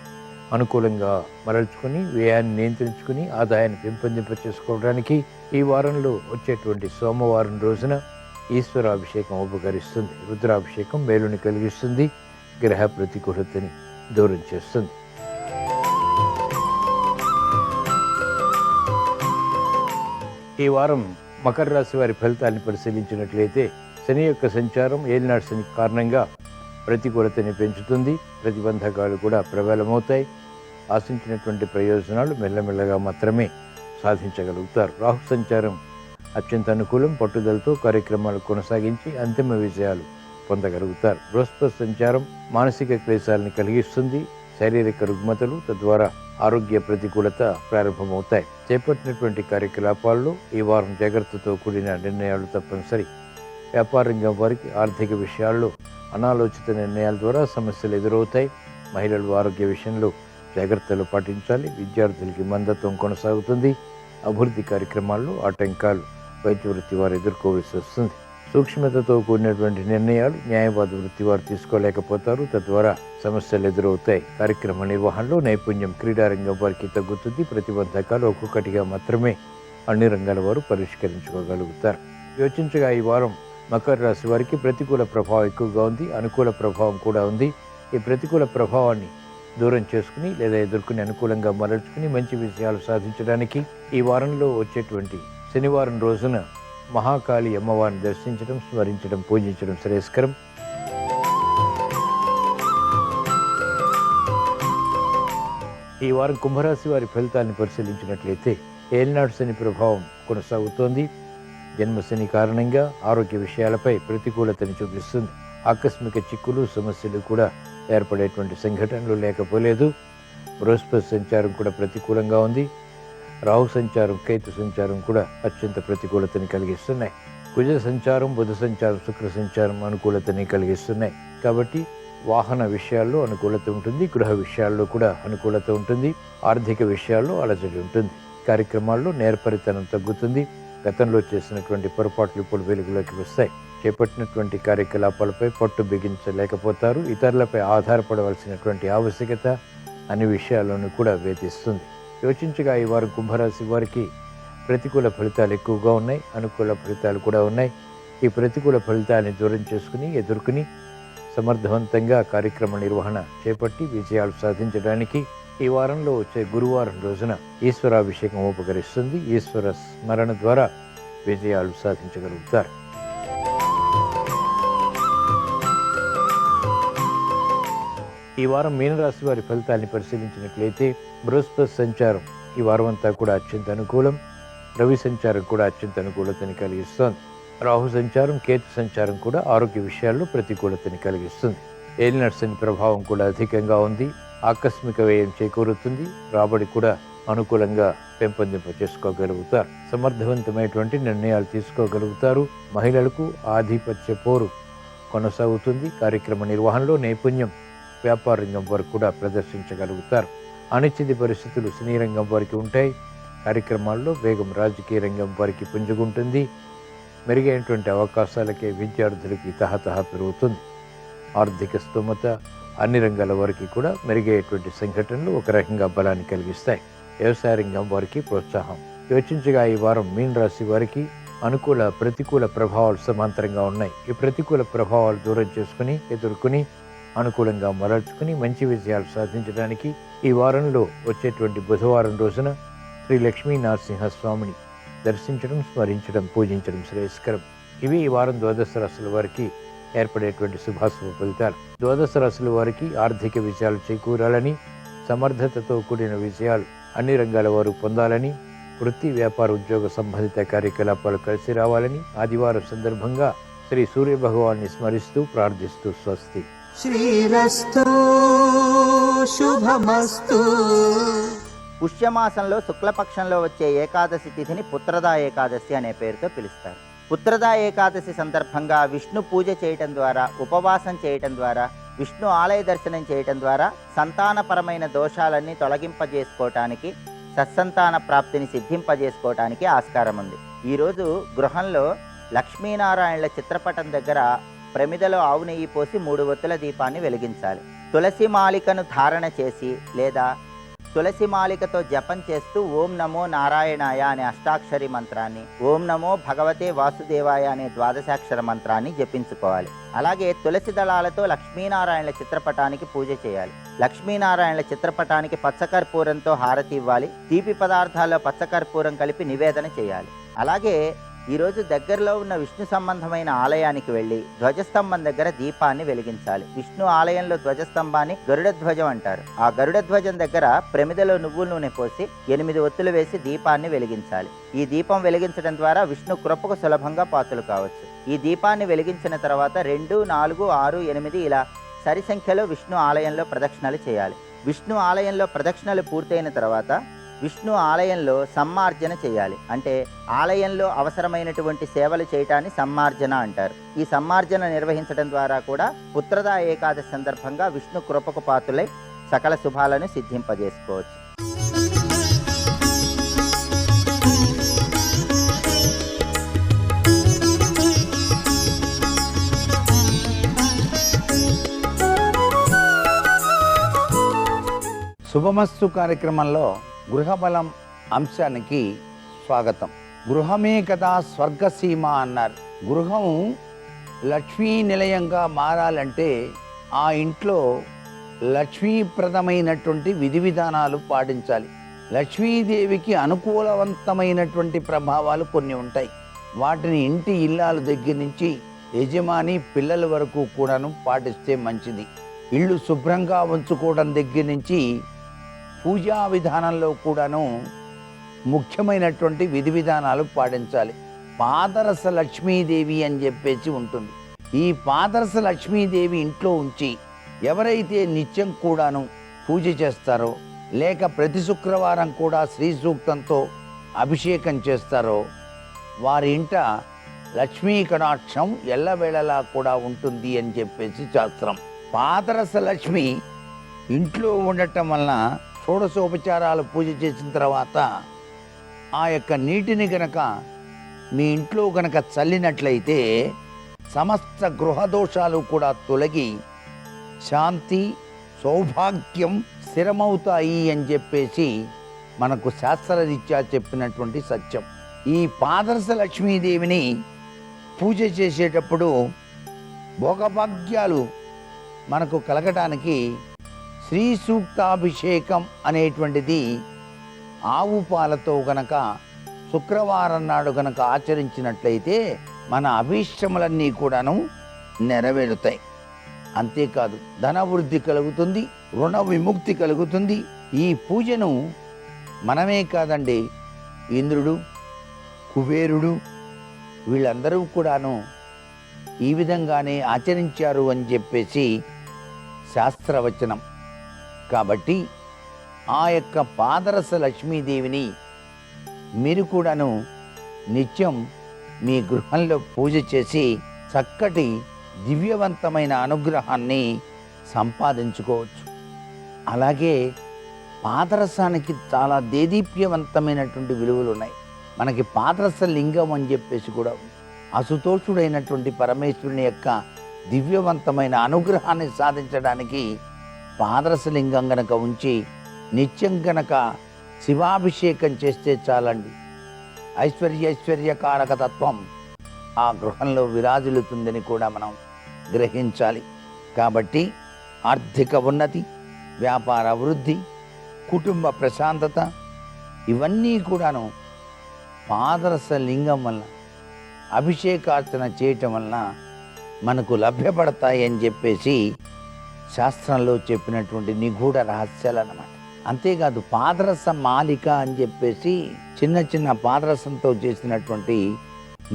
అనుకూలంగా మరల్చుకొని వ్యయాన్ని నియంత్రించుకుని ఆదాయాన్ని పెంపొందింపచేసుకోవడానికి ఈ వారంలో వచ్చేటువంటి సోమవారం రోజున ఈశ్వరాభిషేకం ఉపకరిస్తుంది. రుద్రాభిషేకం మేలుని కలిగిస్తుంది. గ్రహ ప్రతికూలతని దూరం చేస్తుంది. ఈ వారం మకర రాశి వారి ఫలితాన్ని పరిశీలించినట్లయితే శని యొక్క సంచారం ఏలినాటి శని కారణంగా ప్రతికూలతని పెంచుతుంది. ప్రతిబంధకాలు కూడా ప్రబలమవుతాయి. ఆశించినటువంటి ప్రయోజనాలు మెల్లమెల్లగా మాత్రమే సాధించగలుగుతారు. రాహు సంచారం అత్యంత అనుకూలం. పట్టుదలతో కార్యక్రమాలు కొనసాగించి అంతిమ విజయాలు పొందగలుగుతారు. బృహస్పతి సంచారం మానసిక క్లేశాలను కలిగిస్తుంది. శారీరక రుగ్మతలు, తద్వారా ఆరోగ్య ప్రతికూలత ప్రారంభమవుతాయి. చేపట్టినటువంటి కార్యకలాపాల్లో ఈ వారం జాగ్రత్తతో కూడిన నిర్ణయాలు తప్పనిసరి. వ్యాపార రంగం వారికి ఆర్థిక విషయాల్లో అనాలోచిత నిర్ణయాల ద్వారా సమస్యలు ఎదురవుతాయి. మహిళలు ఆరోగ్య విషయంలో జాగ్రత్తలు పాటించాలి. విద్యార్థులకి మందత్వం కొనసాగుతుంది. అభివృద్ధి కార్యక్రమాల్లో ఆటంకాలు వైద్య వృత్తి వారు ఎదుర్కోవాల్సి వస్తుంది. సూక్ష్మతతో కూడినటువంటి నిర్ణయాలు న్యాయవాద వృత్తి వారు తీసుకోలేకపోతారు. తద్వారా సమస్యలు ఎదురవుతాయి. కార్యక్రమ నిర్వహణలో నైపుణ్యం క్రీడారంగం వారికి తగ్గుతుంది. ప్రతిబంధకాలు ఒక్కొక్కటిగా మాత్రమే అన్ని రంగాల వారు పరిష్కరించుకోగలుగుతారు. యోచించగా ఈ వారం మకర రాశి వారికి ప్రతికూల ప్రభావం ఎక్కువగా ఉంది. అనుకూల ప్రభావం కూడా ఉంది. ఈ ప్రతికూల ప్రభావాన్ని దూరం చేసుకుని లేదా ఎదుర్కొని అనుకూలంగా మరల్చుకుని మంచి విజయాలు సాధించడానికి ఈ వారంలో వచ్చేటువంటి శనివారం రోజున మహాకాళి అమ్మవారిని దర్శించడం, స్మరించడం, పూజించడం శ్రేయస్కరం. ఈ వారం కుంభరాశి వారి ఫలితాన్ని పరిశీలించినట్లయితే ఏలినాడు శని ప్రభావం కొనసాగుతోంది. జన్మశని కారణంగా ఆరోగ్య విషయాలపై ప్రతికూలతని చూపిస్తుంది. ఆకస్మిక చిక్కులు, సమస్యలు కూడా ఏర్పడేటువంటి సంఘటనలు లేకపోలేదు. బృహస్పతి సంచారం కూడా ప్రతికూలంగా ఉంది. రాహు సంచారం, కేతు సంచారం కూడా అత్యంత ప్రతికూలతని కలిగిస్తున్నాయి. కుజ సంచారం, బుధ సంచారం, శుక్ర సంచారం అనుకూలతని కలిగిస్తున్నాయి. కాబట్టి వాహన విషయాల్లో అనుకూలత ఉంటుంది. గృహ విషయాల్లో కూడా అనుకూలత ఉంటుంది. ఆర్థిక విషయాల్లో అలజడి ఉంటుంది. కార్యక్రమాల్లో నేర్పరితనం తగ్గుతుంది. గతంలో చేసినటువంటి పొరపాట్లు ఇప్పుడు వెలుగులోకి వస్తాయి. చేపట్టినటువంటి కార్యకలాపాలపై పట్టు బిగించలేకపోతారు. ఇతరులపై ఆధారపడవలసినటువంటి ఆవశ్యకత అన్ని విషయాల్లోనూ కూడా వేధిస్తుంది. యోచించగా ఈ వారం కుంభరాశి వారికి ప్రతికూల ఫలితాలు ఎక్కువగా ఉన్నాయి. అనుకూల ఫలితాలు కూడా ఉన్నాయి. ఈ ప్రతికూల ఫలితాన్ని దూరం చేసుకుని ఎదుర్కొని సమర్థవంతంగా కార్యక్రమ నిర్వహణ చేపట్టి విజయాలు సాధించడానికి ఈ వారంలో వచ్చే గురువారం రోజున ఈశ్వరాభిషేకం ఉపకరిస్తుంది. ఈశ్వర స్మరణ ద్వారా విజయాలు సాధించగలుగుతారు. ఈ వారం మీనరాశి వారి ఫలితాన్ని పరిశీలించినట్లయితే బృహస్పతి సంచారం ఈ వారం అంతా కూడా అత్యంత అనుకూలం. రవి సంచారం కూడా అత్యంత అనుకూలతని కలిగిస్తోంది. రాహు సంచారం, కేతు సంచారం కూడా ఆరోగ్య విషయాల్లో ప్రతికూలతని కలిగిస్తుంది. ఏలినాటి శని ప్రభావం కూడా అధికంగా ఉంది. ఆకస్మిక వ్యయం చేకూరుతుంది. రాబడి కూడా అనుకూలంగా పెంపొందింప చేసుకోగలుగుతారు. సమర్థవంతమైనటువంటి నిర్ణయాలు తీసుకోగలుగుతారు. మహిళలకు ఆధిపత్య పోరు కొనసాగుతుంది. కార్యక్రమ నిర్వహణలో నైపుణ్యం వ్యాపార రంగం వారికి కూడా ప్రదర్శించగలుగుతారు. అనిశ్చిత పరిస్థితులు సినీ రంగం వారికి ఉంటాయి. కార్యక్రమాల్లో వేగం రాజకీయ రంగం వారికి పుంజుకుంటుంది. మెరుగైనటువంటి అవకాశాలకే విద్యార్థులకి తహతహ పెరుగుతుంది. ఆర్థిక స్తోమత అన్ని రంగాల వారికి కూడా మెరుగయ్యేటువంటి సంఘటనలు ఒక రకంగా బలాన్ని కలిగిస్తాయి. వ్యవసాయ రంగం వారికి ప్రోత్సాహం. యోచించగా ఈ వారం మీన రాశి వారికి అనుకూల ప్రతికూల ప్రభావాలు సమాంతరంగా ఉన్నాయి. ఈ ప్రతికూల ప్రభావాలు దూరం చేసుకుని ఎదుర్కొని అనుకూలంగా మరల్చుకుని మంచి విజయాలు సాధించడానికి ఈ వారంలో వచ్చేటువంటి బుధవారం రోజున శ్రీ లక్ష్మీ నరసింహస్వామిని దర్శించడం, స్మరించడం, పూజించడం శ్రేయస్కరం. ఇవి ఈ వారం ద్వాదశ రాశుల వారికి ఏర్పడేటువంటి శుభాశుభ ఫలితాలు. ద్వాదశ రాశుల వారికి ఆర్థిక విజయాలు చేకూరాలని, సమర్థతతో కూడిన విజయాలు అన్ని రంగాల వారు పొందాలని, వృత్తి వ్యాపార ఉద్యోగ సంబంధిత కార్యకలాపాలు కలిసి రావాలని ఆదివారం సందర్భంగా శ్రీ సూర్య భగవాన్ని స్మరిస్తూ ప్రార్థిస్తూ స్వస్తి. శ్రీరస్తు శుభమస్తు. పుష్యమాసంలో శుక్లపక్షంలో వచ్చే ఏకాదశి తిథిని పుత్రదా ఏకాదశి అనే పేరుతో పిలుస్తారు. పుత్రదా ఏకాదశి సందర్భంగా విష్ణు పూజ చేయటం ద్వారా, ఉపవాసం చేయటం ద్వారా, విష్ణు ఆలయ దర్శనం చేయటం ద్వారా సంతానపరమైన దోషాలన్నీ తొలగింపజేసుకోవటానికి, సత్సంతాన ప్రాప్తిని సిద్ధింపజేసుకోవటానికి ఆస్కారం ఉంది. ఈరోజు గృహంలో లక్ష్మీనారాయణుల చిత్రపటం దగ్గర ప్రమిదలో ఆవు నెయ్యి పోసి 3 ఒత్తుల దీపాన్ని వెలిగించాలి. తులసి మాలికను ధారణ చేసి లేదా తులసి మాలికతో జపం చేస్తూ ఓం నమో నారాయణాయ అనే అష్టాక్షరి మంత్రాన్ని, ఓం నమో భగవతే వాసుదేవాయ అనే ద్వాదశాక్షర మంత్రాన్ని జపించుకోవాలి. అలాగే తులసి దళాలతో లక్ష్మీనారాయణుల చిత్రపటానికి పూజ చేయాలి. లక్ష్మీనారాయణుల చిత్రపటానికి పచ్చకర్పూరంతో హారతి ఇవ్వాలి. తీపి పదార్థాల్లో పచ్చకర్పూరం కలిపి నివేదన చేయాలి. అలాగే ఈరోజు దగ్గరలో ఉన్న విష్ణు సంబంధమైన ఆలయానికి వెళ్ళి ధ్వజస్తంభం దగ్గర దీపాన్ని వెలిగించాలి. విష్ణు ఆలయంలో ధ్వజస్తంభాన్ని గరుడ ధ్వజం అంటారు. ఆ గరుడ ధ్వజం దగ్గర ప్రమిదలో నువ్వుల నూనె పోసి 8 ఒత్తులు వేసి దీపాన్ని వెలిగించాలి. ఈ దీపం వెలిగించడం ద్వారా విష్ణు కృపకు సులభంగా పాత్రలు కావచ్చు. ఈ దీపాన్ని వెలిగించిన తర్వాత 2, 4, 6, 8 ఇలా సరి సంఖ్యలో విష్ణు ఆలయంలో ప్రదక్షిణలు చేయాలి. విష్ణు ఆలయంలో ప్రదక్షిణలు పూర్తయిన తర్వాత విష్ణు ఆలయంలో సమ్మార్జన చేయాలి. అంటే ఆలయంలో అవసరమైనటువంటి సేవలు చేయటాన్ని సమ్మార్జన అంటారు. ఈ సమ్మార్జన నిర్వహించడం ద్వారా కూడా పుత్రదా ఏకాదశి సందర్భంగా విష్ణు కృపకు పాత్రులై సకల శుభాలను సిద్ధింపజేసుకోవచ్చు. శుభమస్తు కార్యక్రమంలో గృహబలం అంశానికి స్వాగతం. గృహమే కదా స్వర్గసీమ అన్నారు. గృహం లక్ష్మీ నిలయంగా మారాలంటే ఆ ఇంట్లో లక్ష్మీప్రదమైనటువంటి విధి విధానాలు పాటించాలి. లక్ష్మీదేవికి అనుకూలవంతమైనటువంటి ప్రభావాలు కొన్ని ఉంటాయి. వాటిని ఇంటి ఇల్లాల దగ్గర నుంచి యజమాని పిల్లల వరకు కూడాను పాటిస్తే మంచిది. ఇల్లు శుభ్రంగా ఉంచుకోవడం దగ్గర నుంచి పూజా విధానంలో కూడాను ముఖ్యమైనటువంటి విధి విధానాలు పాటించాలి. పాదరస లక్ష్మీదేవి అని చెప్పేసి ఉంటుంది. ఈ పాదరస లక్ష్మీదేవి ఇంట్లో ఉంచి ఎవరైతే నిత్యం కూడాను పూజ చేస్తారో, లేక ప్రతి శుక్రవారం కూడా శ్రీ సూక్తంతో అభిషేకం చేస్తారో వారి ఇంట లక్ష్మీ కటాక్షం ఎల్లవేళలా కూడా ఉంటుంది అని చెప్పేసి శాస్త్రం. పాదరస లక్ష్మి ఇంట్లో ఉండటం వలన షోడశోపచారాలు పూజ చేసిన తర్వాత ఆ యొక్క నీటిని గనక మీ ఇంట్లో గనక చల్లినట్లయితే సమస్త గృహదోషాలు కూడా తొలగి శాంతి సౌభాగ్యం స్థిరమవుతాయి అని చెప్పేసి మనకు శాస్త్రరీత్యా చెప్పినటువంటి సత్యం. ఈ పాదరస లక్ష్మీదేవిని పూజ చేసేటప్పుడు భోగభాగ్యాలు మనకు కలగటానికి శ్రీ సూక్తాభిషేకం అనేటువంటిది ఆవు పాలతో గనక శుక్రవారం నాడు గనక ఆచరించినట్లయితే మన అభీష్టములన్నీ కూడాను నెరవేరుతాయి. అంతేకాదు ధనవృద్ధి కలుగుతుంది, రుణ విముక్తి కలుగుతుంది. ఈ పూజను మనమే కాదండి, ఇంద్రుడు, కుబేరుడు వీళ్ళందరూ కూడాను ఈ విధంగానే ఆచరించారు అని చెప్పేసి శాస్త్రవచనం. కాబట్టి ఆ యొక్క పాదరస లక్ష్మీదేవిని మీరు కూడాను నిత్యం మీ గృహంలో పూజ చేసి చక్కటి దివ్యవంతమైన అనుగ్రహాన్ని సంపాదించుకోవచ్చు. అలాగే పాదరసానికి చాలా దేదీప్యవంతమైనటువంటి విలువలు ఉన్నాయి. మనకి పాదరస లింగం అని చెప్పేసి కూడా ఉంది. అసుతోషుడైనటువంటి పరమేశ్వరుని యొక్క దివ్యవంతమైన అనుగ్రహాన్ని సాధించడానికి పాదరసలింగం గనక ఉంచి నిత్యం గనక శివాభిషేకం చేస్తే చాలండి, ఐశ్వర్యకారకతత్వం ఆ గృహంలో విరాజిల్లుతుందని కూడా మనం గ్రహించాలి. కాబట్టి ఆర్థిక ఉన్నతి, వ్యాపార వృద్ధి, కుటుంబ ప్రశాంతత ఇవన్నీ కూడాను పాదరస లింగం వలన అభిషేకార్చన చేయటం వలన మనకు లభ్యపడతాయి అని చెప్పేసి శాస్త్రంలో చెప్పినటువంటి నిగూఢ రహస్యాలు అన్నమాట. అంతేకాదు పాదరస మాలిక అని చెప్పేసి చిన్న చిన్న పాదరసంతో చేసినటువంటి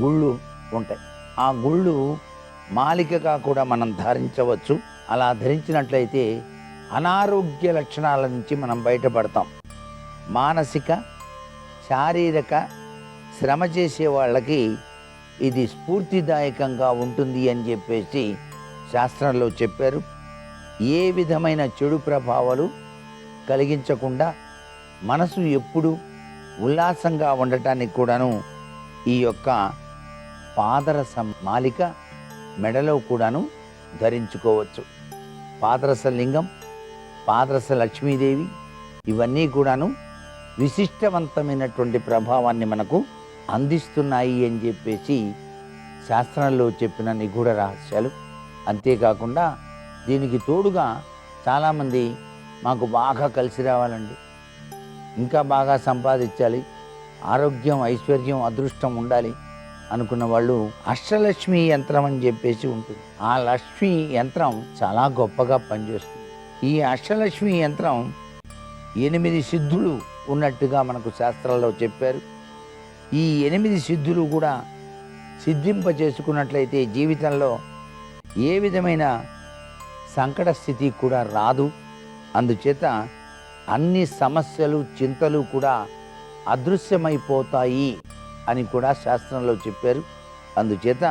గుళ్ళు ఉంటాయి. ఆ గుళ్ళు మాలికగా కూడా మనం ధరించవచ్చు. అలా ధరించినట్లయితే అనారోగ్య లక్షణాల నుంచి మనం బయటపడతాం. మానసిక శారీరక శ్రమ చేసే వాళ్ళకి ఇది స్ఫూర్తిదాయకంగా ఉంటుంది అని చెప్పేసి శాస్త్రంలో చెప్పారు. ఏ విధమైన చెడు ప్రభావాలు కలిగించకుండా మనసు ఎప్పుడు ఉల్లాసంగా ఉండటానికి కూడాను ఈ యొక్క పాదరస మాలిక మెడలో కూడాను ధరించుకోవచ్చు. పాదరస లింగం, పాదరస లక్ష్మీదేవి ఇవన్నీ కూడాను విశిష్టవంతమైనటువంటి ప్రభావాన్ని మనకు అందిస్తున్నాయి అని చెప్పేసి శాస్త్రంలో చెప్పిన నిగూఢ రహస్యాలు. అంతేకాకుండా దీనికి తోడుగా చాలామంది మాకు బాగా కలిసి రావాలండి, ఇంకా బాగా సంపాదించాలి, ఆరోగ్యం, ఐశ్వర్యం, అదృష్టం ఉండాలి అనుకున్న వాళ్ళు అష్టలక్ష్మి యంత్రం అని చెప్పేసి ఉంటుంది. ఆ లక్ష్మి యంత్రం చాలా గొప్పగా పనిచేస్తుంది. ఈ అష్టలక్ష్మి యంత్రం 8 సిద్ధులు ఉన్నట్టుగా మనకు శాస్త్రాల్లో చెప్పారు. ఈ 8 సిద్ధులు కూడా సిద్ధింప చేసుకున్నట్లయితే జీవితంలో ఏ విధమైన సంకట స్థితి కూడా రాదు. అందుచేత అన్ని సమస్యలు, చింతలు కూడా అదృశ్యమైపోతాయి అని కూడా శాస్త్రంలో చెప్పారు. అందుచేత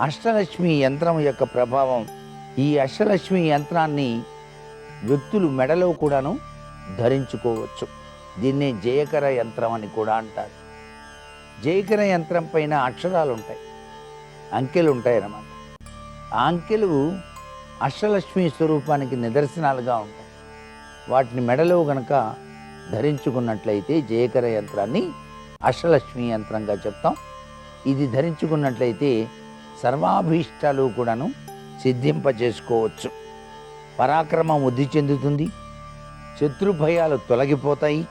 అష్టలక్ష్మి యంత్రం యొక్క ప్రభావం, ఈ అష్టలక్ష్మి యంత్రాన్ని వ్యక్తులు మెడలో కూడాను ధరించుకోవచ్చు. దీన్నే జయకర యంత్రం అని కూడా అంటారు. జయకర యంత్రం పైన అక్షరాలు ఉంటాయి, అంకెలు ఉంటాయి అన్నమాట. ఆ అంకెలు అష్టలక్ష్మి స్వరూపానికి నిదర్శనాలుగా ఉంటాయి. వాటిని మెడలో గనక ధరించుకున్నట్లయితే జయకర యంత్రాన్ని అష్టలక్ష్మి యంత్రంగా చెప్తాం. ఇది ధరించుకున్నట్లయితే సర్వాభీష్టాలు కూడాను సిద్ధింప చేసుకోవచ్చు. పరాక్రమం వృద్ధి చెందుతుంది, శత్రు భయాలు తొలగిపోతాయి,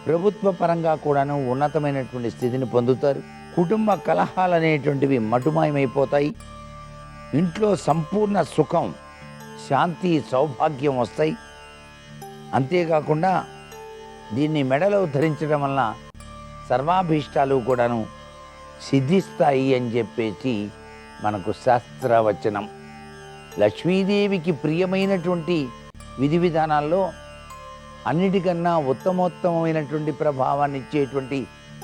ప్రభుత్వ పరంగా కూడాను ఉన్నతమైనటువంటి స్థితిని పొందుతారు. కుటుంబ కలహాలు అనేటువంటివి మటుమాయమైపోతాయి. ఇంట్లో సంపూర్ణ సుఖం, శాంతి, సౌభాగ్యం వస్తాయి. అంతేకాకుండా దీన్ని మెడలో ధరించడం వలన సర్వాభీష్టాలు కూడాను సిద్ధిస్తాయి అని చెప్పేసి మనకు శాస్త్రవచనం. లక్ష్మీదేవికి ప్రియమైనటువంటి విధి విధానాల్లో అన్నిటికన్నా ఉత్తమోత్తమైనటువంటి ప్రభావాన్ని ఇచ్చేటువంటి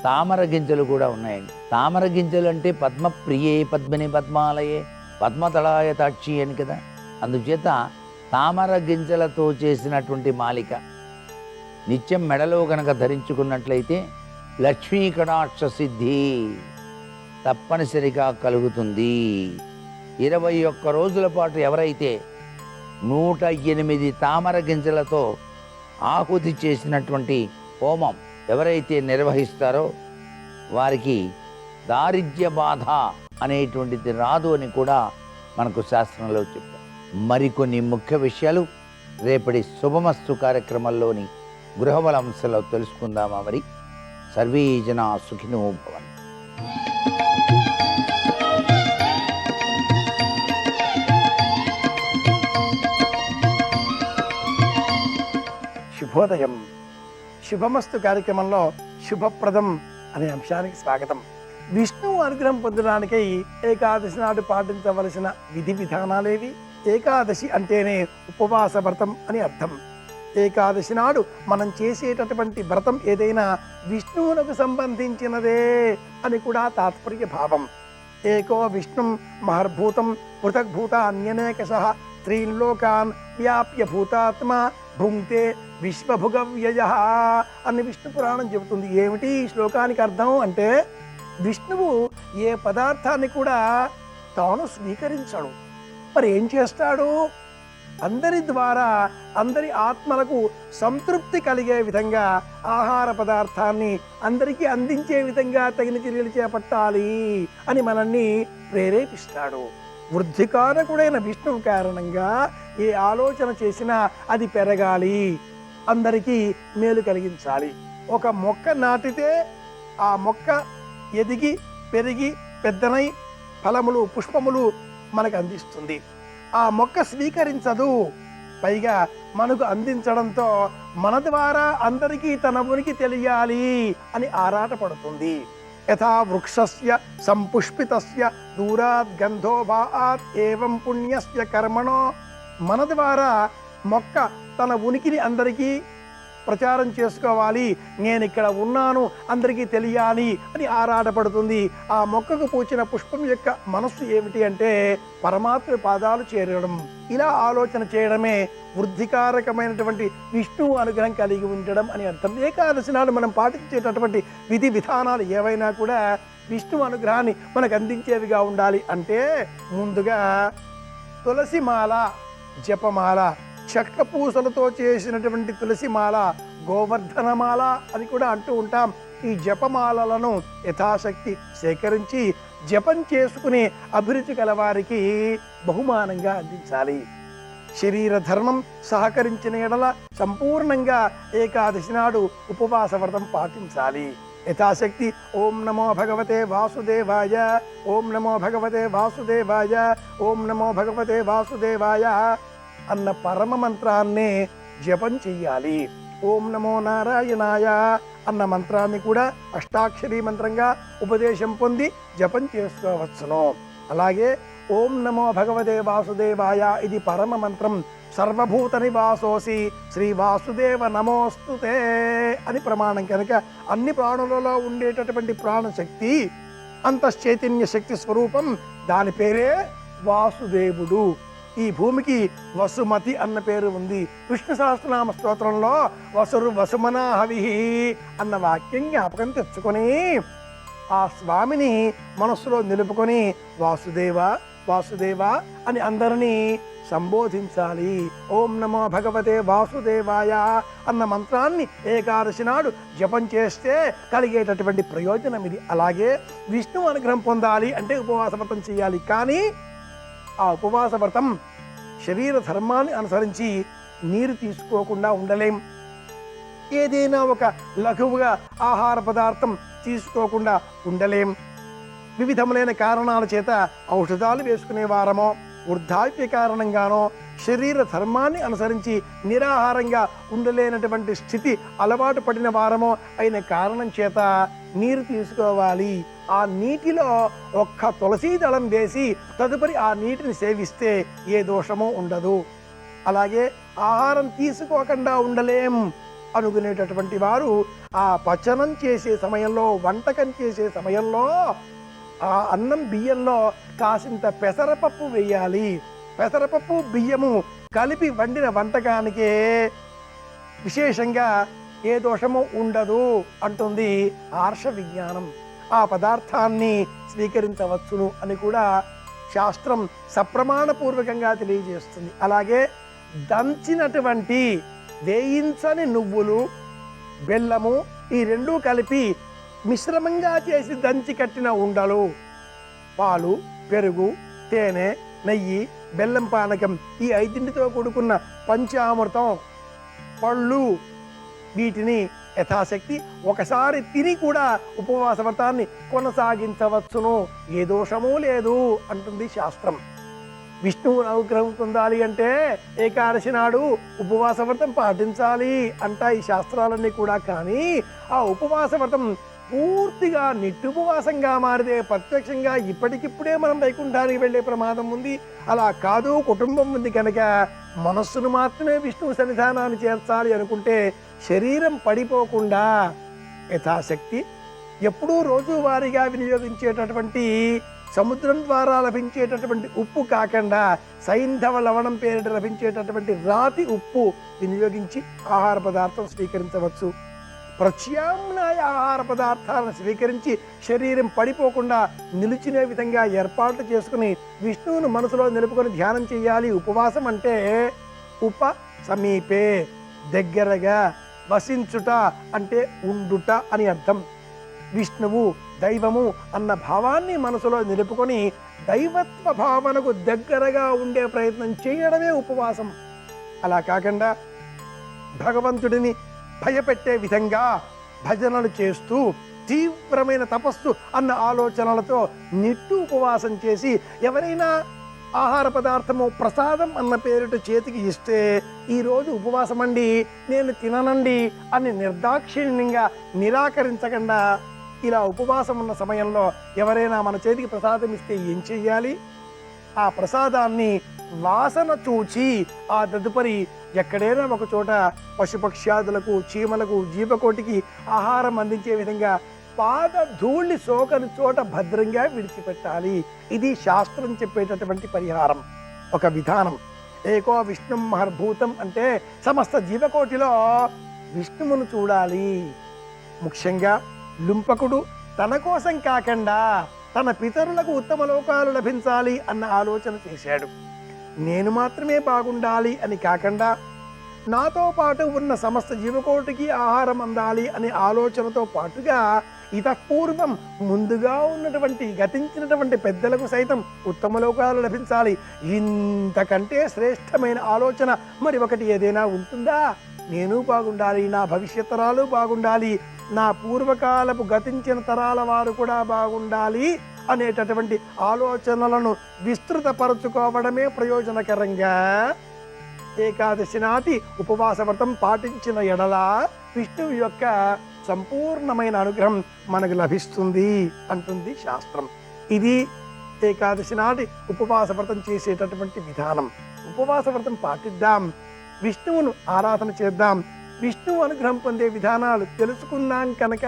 తామర గింజలు కూడా ఉన్నాయండి. తామర గింజలు అంటే పద్మప్రియే పద్మిని పద్మాలయే పద్మతళాయ తాక్షి అని కదా. అందుచేత తామర గింజలతో చేసినటువంటి మాలిక నిత్యం మెడలో గనక ధరించుకున్నట్లయితే లక్ష్మీ కటాక్ష సిద్ధి తప్పనిసరిగా కలుగుతుంది. 21 రోజుల పాటు ఎవరైతే 108 తామర గింజలతో ఆహుతి చేసినటువంటి హోమం ఎవరైతే నిర్వహిస్తారో వారికి దారిద్ర్య బాధ అనేటువంటిది రాదు అని కూడా మనకు శాస్త్రంలో చెప్పారు. మరికొన్ని ముఖ్య విషయాలు రేపటి శుభమస్తు కార్యక్రమంలోని గృహబల అంశంలో తెలుసుకుందామా? మరి సర్వే జనా సుఖినో భవంతు. శుభోదయం. శుభమస్తు కార్యక్రమంలో శుభప్రదం అనే అంశానికి స్వాగతం. విష్ణువు అనుగ్రహం పొందడానికై ఏకాదశి నాడు పాటించవలసిన విధి విధానాలేవి? ఏకాదశి అంటేనే ఉపవాస వ్రతం అని అర్థం. ఏకాదశి నాడు మనం చేసేటటువంటి వ్రతం ఏదైనా విష్ణువునకు సంబంధించినదే అని కూడా తాత్పర్య భావం. ఏకో విష్ణుం మహర్భూతం పృథగ్భూత అన్యనేకశః త్రీన్ లోకాన్ వ్యాప్య భూతాత్మ భుంక్తే విశ్వభుగవ్యయ అని విష్ణు పురాణం చెబుతుంది. ఏమిటి ఈ శ్లోకానికి అర్థం అంటే, విష్ణువు ఏ పదార్థాన్ని కూడా తాను స్వీకరించడు. మరి ఏం చేస్తాడు? అందరి ద్వారా అందరి ఆత్మలకు సంతృప్తి కలిగే విధంగా ఆహార పదార్థాన్ని అందరికీ అందించే విధంగా తగిన చర్యలు చేపట్టాలి అని మనల్ని ప్రేరేపిస్తాడు. వృద్ధికారకుడైన విష్ణువు కారణంగా ఏ ఆలోచన చేసినా అది పెరగాలి, అందరికీ మేలు కలిగించాలి. ఒక మొక్క నాటితే ఆ మొక్క ఎదిగి పెరిగి పెద్దనై ఫలములు పుష్పములు మనకు అందిస్తుంది. ఆ మొక్క స్వీకరించదు, పైగా మనకు అందించడంతో మన ద్వారా అందరికీ తన ఉనికి తెలియాలి అని ఆరాటపడుతుంది. యథా వృక్షస్య సంపుష్పితస్య దూరాత్ గంధో భాఆత్ ఏవం పుణ్యస్య కర్మణో. మన ద్వారా మొక్క తన ఉనికిని అందరికీ ప్రచారం చేసుకోవాలి, నేను ఇక్కడ ఉన్నాను అందరికీ తెలియాలి అని ఆరాటపడుతుంది. ఆ మొక్కకు పూచిన పుష్పం యొక్క మనస్సు ఏమిటి అంటే పరమాత్మ పాదాలు చేరడం. ఇలా ఆలోచన చేయడమే వృద్ధికారకమైనటువంటి విష్ణువు అనుగ్రహం కలిగి ఉండడం అని అర్థం. ఏకాదశి నాడు మనం పాటించేటటువంటి విధి విధానాలు ఏవైనా కూడా విష్ణు అనుగ్రహాన్ని మనకు అందించేవిగా ఉండాలి. అంటే ముందుగా తులసిమాల, జపమాల, చెక్క పూసలతో చేసినటువంటి తులసిమాల, గోవర్ధనమాల అని కూడా అంటూ ఉంటాం. ఈ జపమాలలను యథాశక్తి సేకరించి జపం చేసుకునే అభిరుచి కలవారికి బహుమానంగా అందించాలి. శరీర ధర్మం సహకరించిన ఎడల సంపూర్ణంగా ఏకాదశి నాడు ఉపవాస వ్రతం పాటించాలి. యథాశక్తి ఓం నమో భగవతే వాసుదేవాయ, ఓం నమో భగవతే వాసుదేవాయ, ఓం నమో భగవతే వాసుదేవాయ అన్న పరమ మంత్రాన్నే జపం చెయ్యాలి. ఓం నమో నారాయణాయ అన్న మంత్రాన్ని కూడా అష్టాక్షరీ మంత్రంగా ఉపదేశం పొంది జపం చేసుకోవచ్చును. అలాగే ఓం నమో భగవతే వాసుదేవాయ ఇది పరమ మంత్రం. సర్వభూత నివాసోసి శ్రీ వాసుదేవ నమోస్తుతే అని ప్రమాణం. కనుక అన్ని ప్రాణులలో ఉండేటటువంటి ప్రాణశక్తి, అంతశ్చైతన్య శక్తి స్వరూపం, దాని పేరే వాసుదేవుడు. ఈ భూమికి వసుమతి అన్న పేరు ఉంది. విష్ణు సహస్రనామ స్తోత్రంలో వసురు వసుమనా హవిహి అన్న వాక్యం జ్ఞాపకం తెచ్చుకొని ఆ స్వామిని మనస్సులో నిలుపుకొని వాసుదేవ వాసుదేవ అని అందరినీ సంబోధించాలి. ఓం నమో భగవతే వాసుదేవాయ అన్న మంత్రాన్ని ఏకాదశి నాడు జపం చేస్తే కలిగేటటువంటి ప్రయోజనం ఇది. అలాగే విష్ణు అనుగ్రహం పొందాలి అంటే ఉపవాస వ్రతం చేయాలి. కానీ ఆ ఉపవాస వ్రతం శరీర ధర్మాన్ని అనుసరించి నీరు తీసుకోకుండా ఉండలేం. ఏదైనా ఒక లఘువుగా ఆహార పదార్థం తీసుకోకుండా ఉండలేం. వివిధములైన కారణాల చేత ఔషధాలు వేసుకునే వారమో, వృద్ధాప్య కారణంగానో, శరీర ధర్మాన్ని అనుసరించి నిరాహారంగా ఉండలేనటువంటి స్థితి అలవాటు పడిన వారమో అయిన కారణం చేత నీరు తీసుకోవాలి. ఆ నీటిలో ఒక్క తులసీ దళం వేసి తదుపరి ఆ నీటిని సేవిస్తే ఏ దోషమో ఉండదు. అలాగే ఆహారం తీసుకోకుండా ఉండలేం అనుకునేటటువంటి వారు ఆ పచనం చేసే సమయంలో, వంటకం చేసే సమయంలో ఆ అన్నం బియ్యంలో కాసింత పెసరపప్పు వేయాలి. పెసరపప్పు బియ్యము కలిపి వండిన వంటకానికే విశేషంగా ఏ దోషము ఉండదు అంటుంది ఆర్ష విజ్ఞానం. ఆ పదార్థాన్ని స్వీకరించవచ్చును అని కూడా శాస్త్రం సప్రమాణపూర్వకంగా తెలియజేస్తుంది. అలాగే దంచినటువంటి వేయించని నువ్వులు, బెల్లము ఈ రెండూ కలిపి మిశ్రమంగా చేసి దంచి కట్టిన ఉండలు, పాలు, పెరుగు, తేనె, నెయ్యి, బెల్లం పానకం ఈ ఐదింటితో కూడుకున్న పంచామృతం, పళ్ళు వీటిని యథాశక్తి ఒకసారి తిని కూడా ఉపవాస వ్రతాన్ని కొనసాగించవచ్చును. ఏ దోషమూ లేదు అంటుంది శాస్త్రం. విష్ణువు అనుగ్రహం పొందాలి అంటే ఏకాదశి నాడు ఉపవాస వ్రతం పాటించాలి అంటాయి శాస్త్రాలన్నీ కూడా. కానీ ఆ ఉపవాస వ్రతం పూర్తిగా నిట్టుపవాసంగా మారితే ప్రత్యక్షంగా ఇప్పటికిప్పుడే మనం వైకుంఠానికి వెళ్ళే ప్రమాదం ఉంది. అలా కాదు, కుటుంబం ఉంది కనుక మనస్సును మాత్రమే విష్ణువు సన్నిధానాన్ని చేర్చాలి అనుకుంటే శరీరం పడిపోకుండా యథాశక్తి ఎప్పుడూ రోజువారీగా వినియోగించేటటువంటి సముద్రం ద్వారా లభించేటటువంటి ఉప్పు కాకుండా సైంధవ లవణం పేరిట లభించేటటువంటి రాతి ఉప్పు వినియోగించి ఆహార పదార్థం స్వీకరించవచ్చు. ప్రత్యామ్నాయ ఆహార పదార్థాలను స్వీకరించి శరీరం పడిపోకుండా నిలిచిన విధంగా ఏర్పాట్లు చేసుకుని విష్ణువును మనసులో నిలుపుకొని ధ్యానం చేయాలి. ఉపవాసం అంటే ఉప సమీపే, దగ్గరగా, వసించుట అంటే ఉండుట అని అర్థం. విష్ణువు దైవము అన్న భావాన్ని మనసులో నిలుపుకొని దైవత్వ భావనకు దగ్గరగా ఉండే ప్రయత్నం చేయడమే ఉపవాసం. అలా కాకుండా భగవంతుడిని భయపెట్టే విధంగా భజనలు చేస్తూ తీవ్రమైన తపస్సు అన్న ఆలోచనలతో నిట్టు ఉపవాసం చేసి ఎవరైనా ఆహార పదార్థము ప్రసాదం అన్న పేరిట చేతికి ఇస్తే ఈరోజు ఉపవాసం అండి, నేను తిననండి అని నిర్దాక్షిణ్యంగా నిరాకరించకుండా ఇలా ఉపవాసం ఉన్న సమయంలో ఎవరైనా మన చేతికి ప్రసాదం ఇస్తే ఏం చెయ్యాలి? ఆ ప్రసాదాన్ని వాసన చూచి ఆ తదుపరి ఎక్కడైనా ఒక చోట పశుపక్ష్యాదులకు, చీమలకు, జీవకోటికి ఆహారం అందించే విధంగా పాద ధూళి సోకని చోట భద్రంగా విడిచిపెట్టాలి. ఇది శాస్త్రం చెప్పేటటువంటి పరిహారం, ఒక విధానం. ఏకో విష్ణు మహర్భూతం అంటే సమస్త జీవకోటిలో విష్ణువును చూడాలి. ముఖ్యంగా లుంపకుడు తన కోసం కాకుండా తన పితరులకు ఉత్తమ లోకాలు లభించాలి అన్న ఆలోచన చేశాడు. నేను మాత్రమే బాగుండాలి అని కాకుండా నాతో పాటు ఉన్న సమస్త జీవకోటికి ఆహారం అందాలి అనే ఆలోచనతో పాటుగా ఇతపూర్వం ముందుగా ఉన్నటువంటి గతించినటువంటి పెద్దలకు సైతం ఉత్తమ లోకాలు లభించాలి. ఇంతకంటే శ్రేష్టమైన ఆలోచన మరి ఒకటి ఏదైనా ఉంటుందా? నేను బాగుండాలి, నా భవిష్యత్ తరాలు బాగుండాలి, నా పూర్వకాలపు గతించిన తరాల వారు కూడా బాగుండాలి అనేటటువంటి ఆలోచనలను విస్తృతపరచుకోవడమే ప్రయోజనకరంగా ఏకాదశి నాటి ఉపవాస వ్రతం పాటించిన ఎడల విష్ణువు యొక్క సంపూర్ణమైన అనుగ్రహం మనకు లభిస్తుంది అంటుంది శాస్త్రం. ఇది ఏకాదశి నాటి ఉపవాస వ్రతం చేసేటటువంటి విధానం. ఉపవాస వ్రతం పాటిద్దాం, విష్ణువును ఆరాధన చేద్దాం, విష్ణువు అనుగ్రహం పొందే విధానాలు తెలుసుకున్నాం కనుక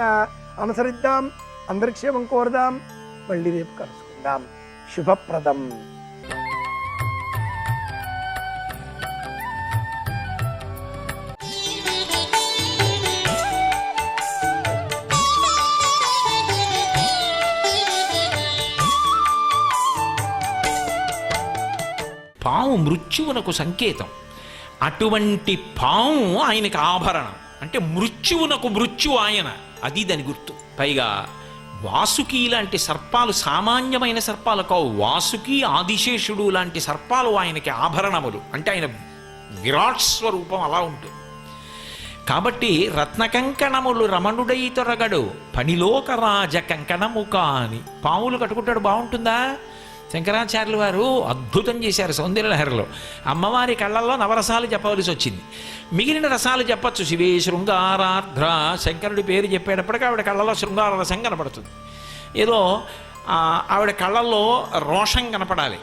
అనుసరిద్దాం. అందరి క్షేమం కోరదాం. మళ్ళీ రేపు కలుసుకుందాం. శుభప్రదం. పాము మృత్యువునకు సంకేతం. అటువంటి పాము ఆయనకు ఆభరణం. అంటే మృత్యువునకు మృత్యువు ఆయన, అది దాని గుర్తు. పైగా వాసుకి లాంటి సర్పాలు సామాన్యమైన సర్పాలు కావు. వాసుకి, ఆదిశేషుడు లాంటి సర్పాలు ఆయనకి ఆభరణములు. అంటే ఆయన విరాట్ స్వరూపం అలా ఉంటుంది. కాబట్టి రత్నకంకణములు రమణుడై తొరగడు పనిలోకరాజ కంకణము కాని. పాములు కట్టుకుంటాడు, బాగుంటుందా? శంకరాచార్యులు వారు అద్భుతం చేశారు సౌందర్యలహరిలో. అమ్మవారి కళ్ళల్లో నవరసాలు చెప్పవలసి వచ్చింది. మిగిలిన రసాలు చెప్పచ్చు. శివే శృంగారార్ధ్ర, శంకరుడి పేరు చెప్పేటప్పటికీ ఆవిడ కళ్ళల్లో శృంగార రసం కనపడుతుంది. ఏదో ఆవిడ కళ్ళల్లో రోషం కనపడాలి.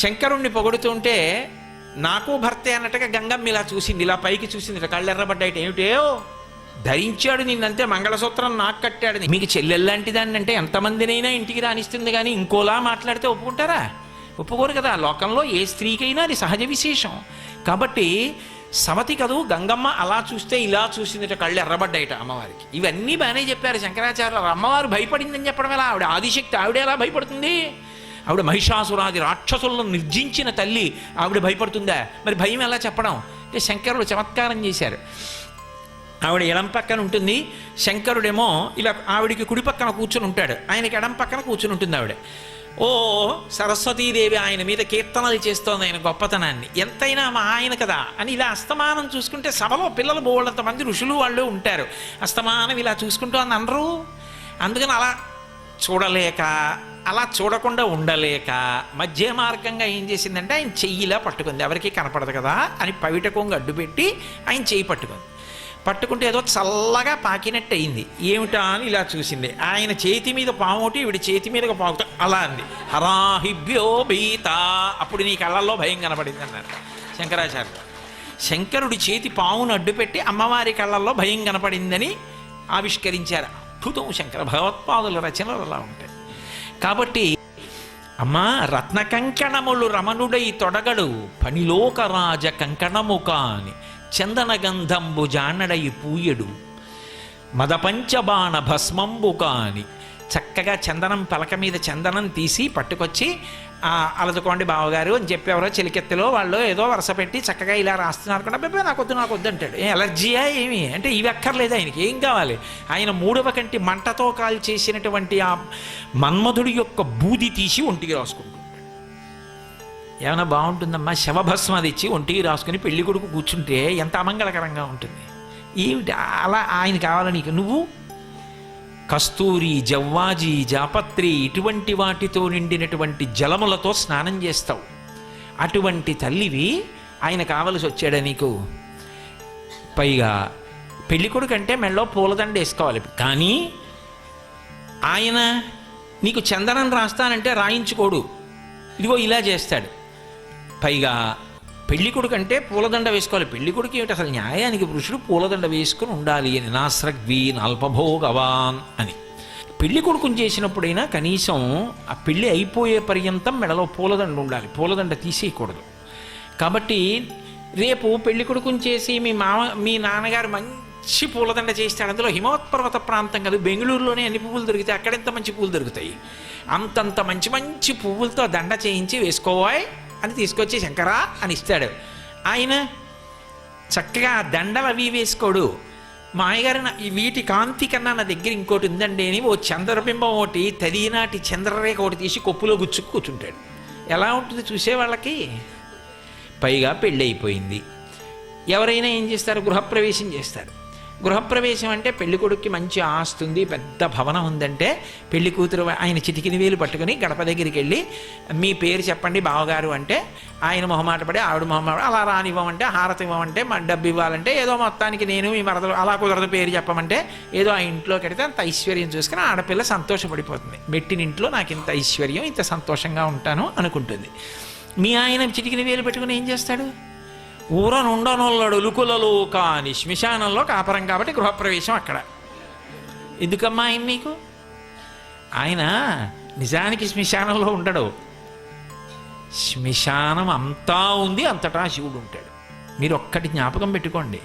శంకరుణ్ణి పొగుడుతుంటే నాకు భర్తే అన్నట్టుగా గంగమ్మ ఇలా చూసింది, ఇలా పైకి చూసింది, కళ్ళు ఎర్రబడ్డాయిట. ఏమిటో ధరించాడు నిన్నంతే, మంగళసూత్రం నాకు కట్టాడు. మీకు చెల్లెల్లాంటి దాన్ని అంటే ఎంతమందినైనా ఇంటికి రానిస్తుంది, కానీ ఇంకోలా మాట్లాడితే ఒప్పుకుంటారా? ఒప్పుకోరు కదా. లోకంలో ఏ స్త్రీకైనా అది సహజ విశేషం. కాబట్టి సవతి కదూ గంగమ్మ అలా చూస్తే ఇలా చూసిందిట, కళ్ళు ఎర్రబడ్డాయిట అమ్మవారికి. ఇవన్నీ బాగానే చెప్పారు శంకరాచార్యులు. అమ్మవారు భయపడిందని చెప్పడం ఎలా? ఆవిడ ఆదిశక్తి, ఆవిడ ఎలా భయపడుతుంది? ఆవిడ మహిషాసురాది రాక్షసులను నిర్జించిన తల్లి, ఆవిడ భయపడుతుందా? మరి భయం ఎలా చెప్పడం? అంటే శంకరుడు చమత్కారం చేశారు. ఆవిడ ఎడం పక్కన ఉంటుంది, శంకరుడేమో ఇలా ఆవిడికి కుడి పక్కన కూర్చుని ఉంటాడు, ఆయనకి ఎడం పక్కన కూర్చుని ఉంటుంది ఆవిడ. ఓ సరస్వతీదేవి ఆయన మీద కీర్తనలు చేస్తోంది ఆయన గొప్పతనాన్ని. ఎంతైనా మా ఆయన కదా అని ఇలా అస్తమానం చూసుకుంటే సభలో పిల్లలు బోళ్ళంత మంది ఋషులు వాళ్ళు ఉంటారు. అస్తమానం ఇలా చూసుకుంటూ అని అనరు. అందుకని అలా చూడలేక, అలా చూడకుండా ఉండలేక మధ్య మార్గంగా ఏం చేసిందంటే ఆయన చెయ్యిలా పట్టుకుంది. ఎవరికి కనపడదు కదా అని పవిట కొంగు అడ్డుపెట్టి ఆయన చెయ్యి పట్టుకుంటే ఏదో చల్లగా పాకినట్టు అయింది. ఏమిటా అని ఇలా చూసింది. ఆయన చేతి మీద పాముటి, ఈవిడ చేతి మీద పాకుతా అలా అంది. హరాహిభ్యో భీత, అప్పుడు నీ కళ్ళల్లో భయం కనపడింది అన్నారు శంకరాచార్యులు. శంకరుడి చేతి పామును అడ్డుపెట్టి అమ్మవారి కళ్ళల్లో భయం కనపడిందని ఆవిష్కరించారు. అద్భుతం శంకర భగవత్పాదుల రచనలు అలా ఉంటాయి. కాబట్టి అమ్మా రత్న కంకణములు రమణుడై తొడగడు పనిలోకరాజ కంకణము కాని చందన గంధంబు జానడై పూయడు మదపంచబాణ భస్మంబు కాని. చక్కగా చందనం పలక మీద చందనం తీసి పట్టుకొచ్చి అలదుకోండి బావగారు అని చెప్పి ఎవరో చెలికెత్తలో వాళ్ళు ఏదో వరస పెట్టి చక్కగా ఇలా రాస్తున్నారు కూడా. అబ్బాయి నాకు వద్దు అంటాడు. ఎలర్జీయా ఏమి అంటే ఇవి అక్కర్లేదు ఆయనకి. ఏం కావాలి? ఆయన 3వ కంటి మంటతో కాల్ చేసినటువంటి ఆ మన్మధుడి యొక్క బూది తీసి ఒంటికి రాసుకుంటాడు. ఏమైనా బాగుంటుందమ్మా? శవభస్మ తెచ్చి ఒంటికి రాసుకుని పెళ్లి కొడుకు కూర్చుంటే ఎంత అమంగళకరంగా ఉంటుంది. ఏమిటి అలా ఆయన కావాలి నీకు? నువ్వు కస్తూరి, జవ్వాజి, జాపత్రి ఇటువంటి వాటితో నిండినటువంటి జలములతో స్నానం చేస్తావు. అటువంటి తల్లివి ఆయన కావలసి వచ్చాడా నీకు? పైగా పెళ్ళికొడుకు అంటే మెళ్ళో పూలదండ వేసుకోవాలి, కానీ ఆయన నీకు చందనం రాస్తానంటే రాయించుకోడు, ఇదిగో ఇలా చేస్తాడు. పైగా పెళ్ళికొడుకు అంటే పూలదండ వేసుకోవాలి. పెళ్ళికొడుకు ఏమిటి అసలు? న్యాయానికి పురుషుడు పూలదండ వేసుకుని ఉండాలి అని, నాస్రగ్వీన్ అల్పభోగవాన్ అని. పెళ్లి కొడుకుని చేసినప్పుడైనా కనీసం ఆ పెళ్ళి అయిపోయే పర్యంతం మెడలో పూలదండ ఉండాలి, పూలదండ తీసేయకూడదు. కాబట్టి రేపు పెళ్లి కొడుకుని చేసి మీ నాన్నగారు మంచి పూలదండ చేస్తాడు. అందులో హిమవత్పర్వత ప్రాంతం కదా, బెంగళూరులోనే అన్ని పువ్వులు దొరుకుతాయి, అక్కడెంత మంచి పువ్వులు దొరుకుతాయి, అంతంత మంచి మంచి పువ్వులతో దండ చేయించి వేసుకోవాయి అని తీసుకొచ్చి శంకరా అని ఇస్తాడు. ఆయన చక్కగా దండలు అవి వేసుకోడు. మా అయ్యగారు వీటి కాంతి కన్నా నా దగ్గర ఇంకోటి ఉందండి అని ఓ చంద్రబింబం ఒకటి, తదినాటి చంద్రరేఖ ఒకటి తీసి కొప్పులో గుచ్చుకు కూర్చుంటాడు. ఎలా ఉంటుంది చూసేవాళ్ళకి? పైగా పెళ్ళి అయిపోయింది. ఎవరైనా ఏం చేస్తారు? గృహప్రవేశం చేస్తారు. గృహప్రవేశం అంటే పెళ్లి కొడుక్కి మంచి ఆస్తి ఉంది, పెద్ద భవనం ఉందంటే పెళ్లి కూతురు ఆయన చిటికిన వేలు పట్టుకుని గడప దగ్గరికి వెళ్ళి మీ పేరు చెప్పండి బావగారు అంటే ఆయన మొహమాట పడి ఆవిడ మొహమాట అలా రానివ్వమంటే, హారతి ఇవ్వమంటే, డబ్బు ఇవ్వాలంటే ఏదో మొత్తానికి నేను మీ మరదలు అలా కుదరదు పేరు చెప్పమంటే ఏదో ఆ ఇంట్లో కడితే అంత ఐశ్వర్యం చూసుకుని ఆడపిల్ల సంతోషపడిపోతుంది. మెట్టినింట్లో నాకు ఇంత ఐశ్వర్యం, ఇంత సంతోషంగా ఉంటాను అనుకుంటుంది. మీ ఆయన చిటికిన వేలు పెట్టుకుని ఏం చేస్తాడు? ఊరనుండనొల్లడు ఉలుకులలో కాని శ్మశానంలో కాపరం కాబట్టి గృహప్రవేశం అక్కడ. ఎందుకమ్మా ఆయన నీకు? ఆయన నిజానికి శ్మశానంలో ఉండడు, శ్మశానం అంతా ఉంది, అంతటా శివుడు ఉంటాడు. మీరు ఒక్కటి జ్ఞాపకం పెట్టుకోండి,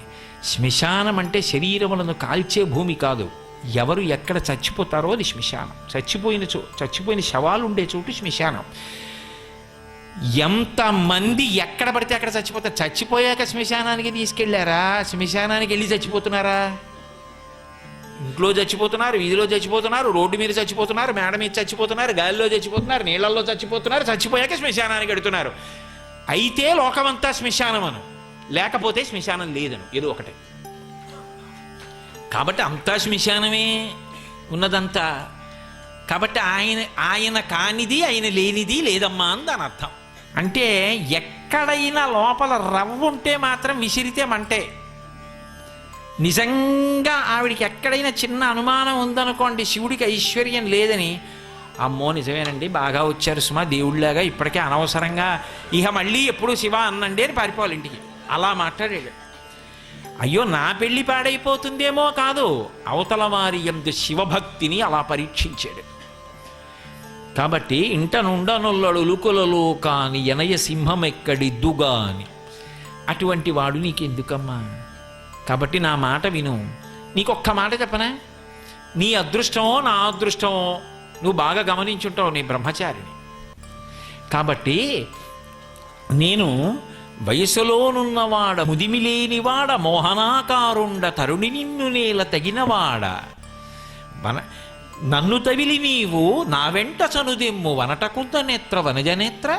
శ్మశానం అంటే శరీరములను కాల్చే భూమి కాదు. ఎవరు ఎక్కడ చచ్చిపోతారో అది శ్మశానం. చచ్చిపోయిన శవాలు ఉండే చోటు శ్మశానం. ఎంతమంది ఎక్కడ పడితే అక్కడ చచ్చిపోతారు. చచ్చిపోయాక శ్మశానానికి తీసుకెళ్లారా? శ్మశానానికి వెళ్ళి చచ్చిపోతున్నారా? ఇంట్లో చచ్చిపోతున్నారు, వీధిలో చచ్చిపోతున్నారు, రోడ్డు మీద చచ్చిపోతున్నారు, మేడ మీద చచ్చిపోతున్నారు, గాలిలో చచ్చిపోతున్నారు, నీళ్లలో చచ్చిపోతున్నారు. చచ్చిపోయాక శ్మశానానికి వెడుతున్నారు. అయితే లోకమంతా శ్మశానం అను, లేకపోతే శ్మశానం లేదను, ఏదో ఒకటే. కాబట్టి అంతా శ్మశానమే ఉన్నదంతా. కాబట్టి ఆయన కానిది, ఆయన లేనిది లేదమ్మా అని దాని అర్థం. అంటే ఎక్కడైనా లోపల రవ్వ ఉంటే మాత్రం విసిరితే మంటే. నిజంగా ఆవిడికి ఎక్కడైనా చిన్న అనుమానం ఉందనుకోండి, శివుడికి ఐశ్వర్యం లేదని, అమ్మో నిజమేనండి బాగా వచ్చారు సుమా దేవుళ్ళలాగా, ఇప్పటికే అనవసరంగా ఇహ మళ్ళీ ఎప్పుడు శివ అన్నండి అని పారిపోవాలి ఇంటికి. అలా మాట్లాడాడు. అయ్యో నా పెళ్లి పాడైపోతుందేమో కాదు, అవతల వారి యందు శివభక్తిని అలా పరీక్షించాడు. కాబట్టి ఇంట నుండనుల్లడు ఉలుకులలో కాని ఎనయ సింహం ఎక్కడిద్దుగా అని. అటువంటి వాడు నీకెందుకమ్మా? కాబట్టి నా మాట విను. నీకొక్క మాట చెప్పనా? నీ అదృష్టమో నా అదృష్టమో నువ్వు బాగా గమనించుంటావు, నీ బ్రహ్మచారిని. కాబట్టి నేను వయసులోనున్నవాడ ముదిమిలేనివాడ మోహనాకారుండ తరుణి నిన్ను నేల తగినవాడ నన్ను తవిలి నీవు నా వెంట చనుదెమ్ము వనటకుంద నేత్ర వనజనేత్ర.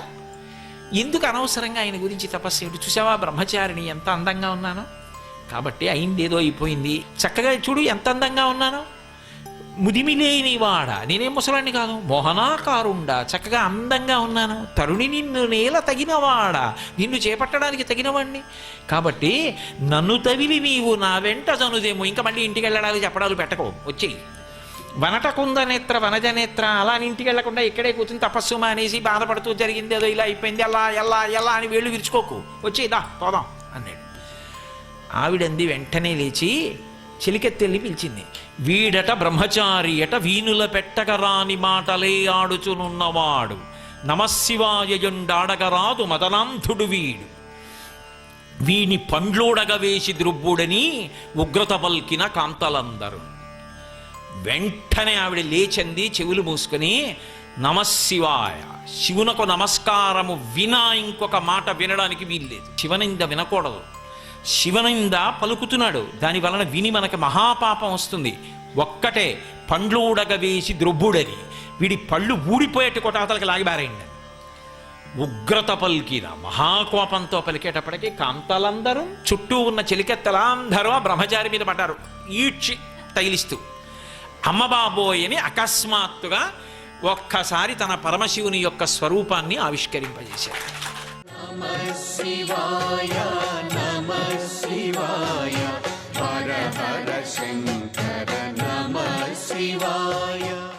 ఎందుకు అనవసరంగా ఆయన గురించి తపస్సు? చూసావా బ్రహ్మచారిని ఎంత అందంగా ఉన్నానో? కాబట్టి అయింది ఏదో అయిపోయింది. చక్కగా చూడు ఎంత అందంగా ఉన్నానో. ముదిమిలేని వాడ, నేనేం ముసలాన్ని కాదు, మోహనాకారుండా చక్కగా అందంగా ఉన్నాను. తరుణి నిన్ను నేల తగినవాడ, నిన్ను చేపట్టడానికి తగినవాడిని. కాబట్టి నన్ను తవిలి నీవు నా వెంట చనుదేమో. ఇంకా మళ్ళీ ఇంటికి వెళ్ళడానికి చెప్పడాలు పెట్టకో, వచ్చేయి. వనటకుంద నేత్ర వనజనేత్ర, అలా ఇంటికి వెళ్లకుండా ఇక్కడే కూర్చుని తపస్సు మానేసి బాధపడుతూ జరిగింది ఏదో ఇలా అయిపోయింది అలా ఎలా ఎలా అని వేళ్ళు విరుచుకోకు, వచ్చేదా పోదాం అన్నాడు. ఆవిడంది వెంటనే లేచి చెలికెత్తెళ్ళి పిలిచింది. వీడట బ్రహ్మచారి అట వీణుల పెట్టగరాని మాటలే ఆడుచునున్నవాడు, నమశివాయయుండాడగరాదు మదనాంధుడు వీడు, వీని పండ్లోడగ వేసి ద్రుబ్బుడని ఉగ్రత పల్కిన కాంతలందరూ. వెంటనే ఆవిడ లేచింది, చెవులు మూసుకొని నమశివాయ, శివునకు నమస్కారము వినా ఇంకొక మాట వినడానికి వీల్లేదు. శివనింద వినకూడదు. శివనింద పలుకుతున్నాడు, దాని వలన విని మనకి మహాపాపం వస్తుంది. ఒక్కటే పండ్లు ఊడగ వేసి ద్రొబ్బుడని, వీడి పళ్ళు ఊడిపోయేట్టు కొటాతలకి లాగిబారేయండి. ఉగ్రత పలికిన మహాకోపంతో పలికేటప్పటికీ కాంతలందరూ చుట్టూ ఉన్న చెలికెత్తలందరూ ఆ బ్రహ్మచారి మీద పడ్డారు ఈడ్చి తగిలిస్తూ. అమ్మబాబోయ్ అని అకస్మాత్తుగా ఒక్కసారి తన పరమశివుని యొక్క స్వరూపాన్ని ఆవిష్కరింపజేశారు. నమః శివాయ నమః శివాయ హర హర శంకర నమః శివాయ.